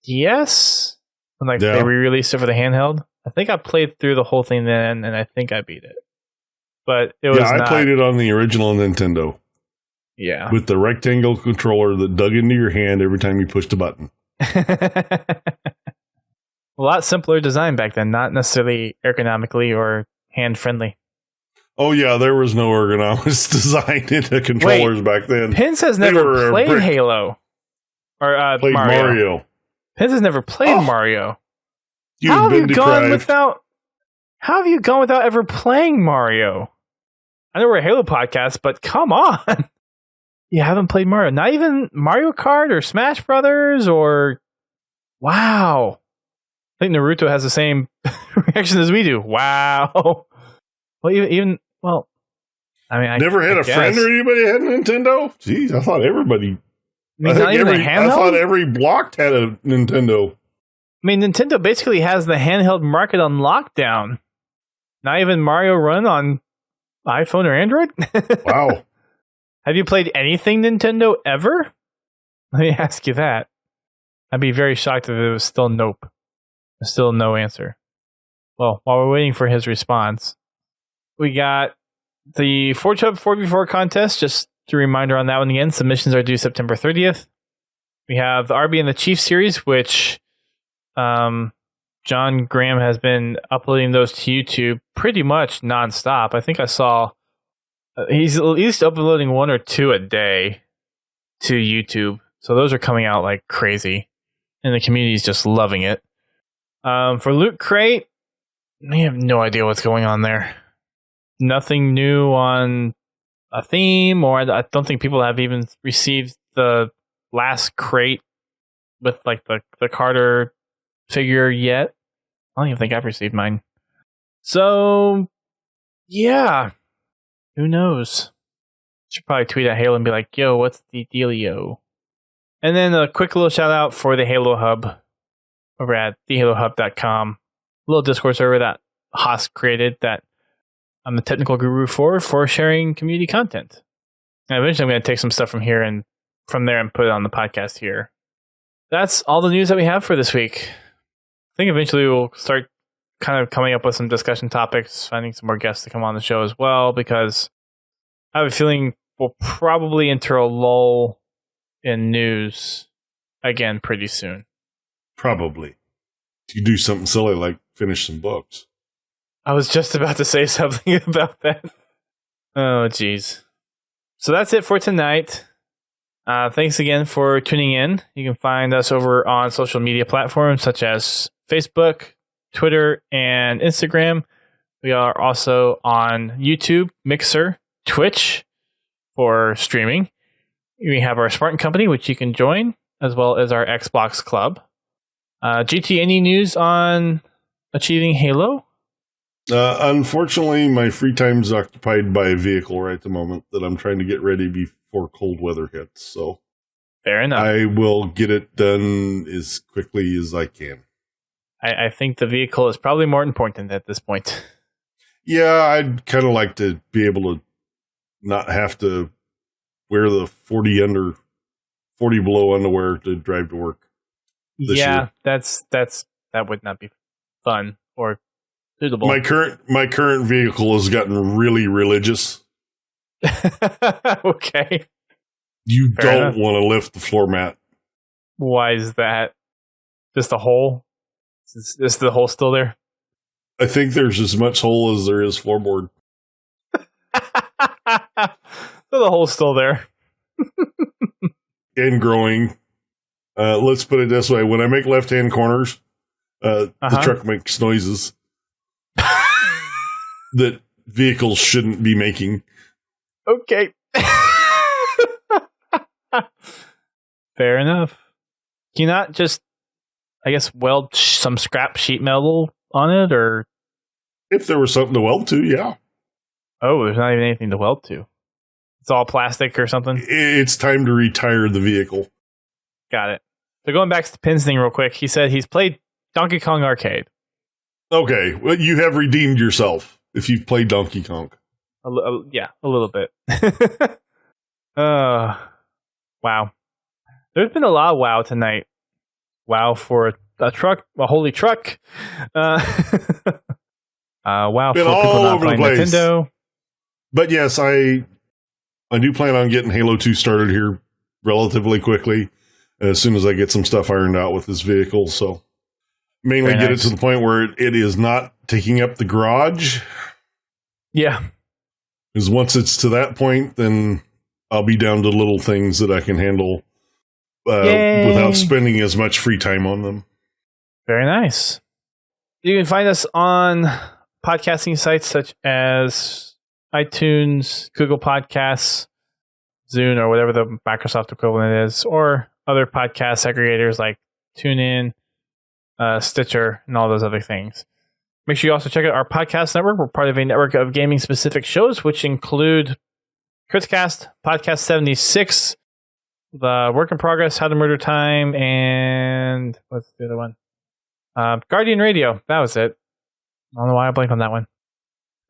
DS, when they re-released it for the handheld. I think I played through the whole thing then, and I think I beat it. But it was I played it on the original Nintendo. Yeah. With the rectangle controller that dug into your hand every time you pushed a button. A lot simpler design back then, not necessarily ergonomically or hand-friendly. Oh, yeah, there was no ergonomics design into controllers back then. Pins has never played Halo. Or played Mario. Pins has never played Mario. How have you gone without ever playing Mario? I know we're a Halo podcast, but come on. You haven't played Mario. Not even Mario Kart or Smash Brothers or... Wow. I think Naruto has the same reaction as we do. Wow. Well, I never had a friend or anybody had a Nintendo? Jeez, I thought everybody... I thought every block had a Nintendo. I mean, Nintendo basically has the handheld market on lockdown. Not even Mario Run on iPhone or Android? Wow. Have you played anything Nintendo ever? Let me ask you that. I'd be very shocked if it was still nope. There's still no answer. Well, while we're waiting for his response, we got the 4-Chub 4v4 contest. Just a reminder on that one again. Submissions are due September 30th. We have the RB and the Chief series, which John Graham has been uploading those to YouTube pretty much nonstop. I think I saw he's at least uploading 1 or 2 a day to YouTube. So those are coming out like crazy. And the community is just loving it. For Loot Crate, I have no idea what's going on there. Nothing new on a theme, or I don't think people have even received the last crate with like the Carter figure yet. I don't even think I've received mine. So, yeah. Who knows? Should probably tweet at Halo and be like, yo, what's the dealio? And then a quick little shout out for the Halo Hub over at thehalohub.com. A little Discord server that Haas created that I'm the technical guru for sharing community content. And eventually I'm going to take some stuff from here and from there and put it on the podcast here. That's all the news that we have for this week. I think eventually we'll start kind of coming up with some discussion topics, finding some more guests to come on the show as well, because I have a feeling we'll probably enter a lull in news again pretty soon. Probably. You do something silly like finish some books. I was just about to say something about that. Oh, geez. So that's it for tonight. Thanks again for tuning in. You can find us over on social media platforms such as Facebook, Twitter, and Instagram. We are also on YouTube, Mixer, Twitch for streaming. We have our Spartan Company, which you can join, as well as our Xbox Club. GT, any news on achieving Halo? Unfortunately, my free time is occupied by a vehicle right at the moment that I'm trying to get ready before cold weather hits. So Fair enough. I will get it done as quickly as I can. I think the vehicle is probably more important at this point. Yeah, I'd kind of like to be able to not have to wear the 40 below underwear to drive to work. Yeah, that would not be fun or suitable. My current vehicle has gotten really religious. Okay. You Fair don't enough. want to lift the floor mat. Why is that? Just a hole? Is the hole still there? I think there's as much hole as there is floorboard. So the hole's still there. And growing. Let's put it this way. When I make left-hand corners, the truck makes noises that vehicles shouldn't be making. Okay. Fair enough. Can you not just, I guess, weld some scrap sheet metal on it, or? If there was something to weld to, yeah. Oh, there's not even anything to weld to. It's all plastic or something? It's time to retire the vehicle. Got it. So going back to the pins thing real quick, he said he's played Donkey Kong Arcade. Okay, well, you have redeemed yourself if you've played Donkey Kong. Yeah, a little bit. Wow. There's been a lot of WoW tonight. WoW for a truck, a holy truck. WoW for Been people all not over the playing place. Nintendo. But yes, I do plan on getting Halo 2 started here relatively quickly as soon as I get some stuff ironed out with this vehicle. So mainly Very get nice. it to the point where it is not taking up the garage. Yeah. Because once it's to that point, then I'll be down to little things that I can handle without spending as much free time on them. Very nice. You can find us on podcasting sites such as iTunes, Google Podcasts, Zune, or whatever the Microsoft equivalent is, or other podcast aggregators like TuneIn, Stitcher, and all those other things. Make sure you also check out our podcast network. We're part of a network of gaming-specific shows, which include Criticast, Podcast 76, The Work in Progress, How to Murder Time, and what's the other one? Guardian Radio. That was it. I don't know why I blanked on that one.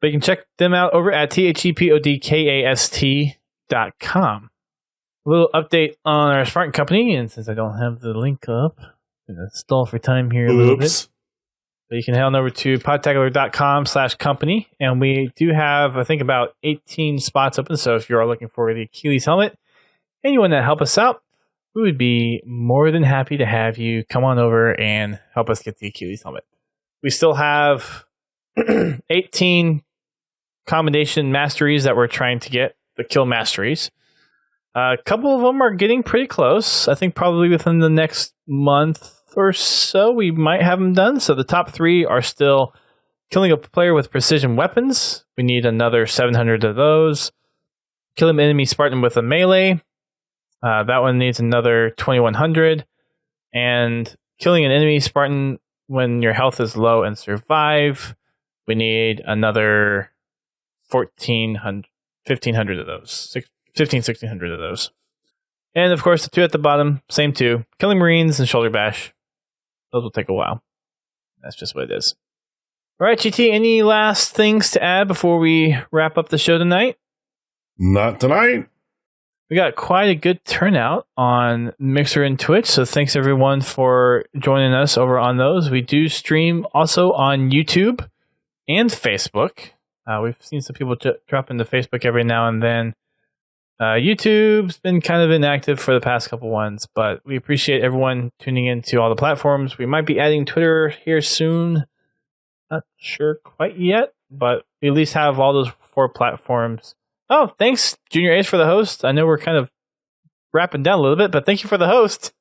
But you can check them out over at thepodcast.com. A little update on our Spartan company, and since I don't have the link up, I'm going to stall for time here a little bit. But you can head on over to podtacular.com/company, and we do have, I think, about 18 spots open. So if you are looking for the Achilles helmet and you want to help us out, we would be more than happy to have you come on over and help us get the Achilles helmet. We still have 18 combination masteries that we're trying to get, the kill masteries. A couple of them are getting pretty close. I think probably within the next month or so, we might have them done. So the top 3 are still killing a player with precision weapons. We need another 700 of those. Kill an enemy Spartan with a melee. That one needs another 2100. And killing an enemy Spartan when your health is low and survive, we need another 1500 of those. 1600 of those. And of course, the 2 at the bottom, same 2. Killing Marines and Shoulder Bash. Those will take a while. That's just what it is. All right, GT, any last things to add before we wrap up the show tonight? Not tonight. We got quite a good turnout on Mixer and Twitch, so thanks everyone for joining us over on those. We do stream also on YouTube and Facebook. We've seen some people drop into Facebook every now and then. YouTube's been kind of inactive for the past couple ones, but we appreciate everyone tuning into all the platforms. We might be adding Twitter here soon. Not sure quite yet, but we at least have all those 4 platforms. Oh, thanks, Junior Ace, for the host. I know we're kind of wrapping down a little bit, but thank you for the host.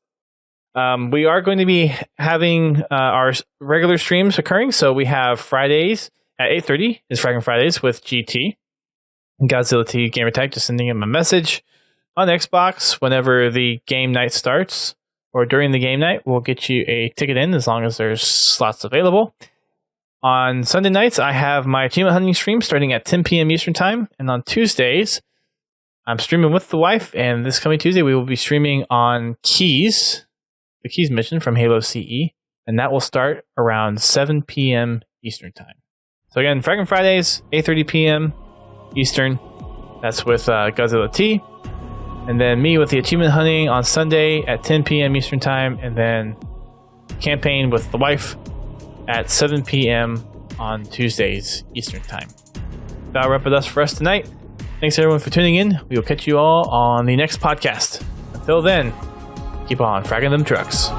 We are going to be having our regular streams occurring, so we have Fridays at 8:30 is Fragging Fridays with GT. Godzilla T Gamertag, just sending him a message on Xbox whenever the game night starts, or during the game night. We'll get you a ticket in as long as there's slots available. On Sunday nights, I have my achievement hunting stream starting at 10 p.m. Eastern Time. And on Tuesdays, I'm streaming with the wife. And this coming Tuesday, we will be streaming on Keys, the Keys mission from Halo CE. And that will start around 7 p.m. Eastern Time. So again, Fragging Fridays, 8:30 p.m. Eastern. That's with Godzilla T. And then me with the achievement hunting on Sunday at 10 p.m. Eastern Time. And then campaign with the wife at 7 p.m. on Tuesdays Eastern Time. That'll wrap it up for us tonight. Thanks everyone for tuning in. We will catch you all on the next podcast. Until then, keep on fragging them trucks.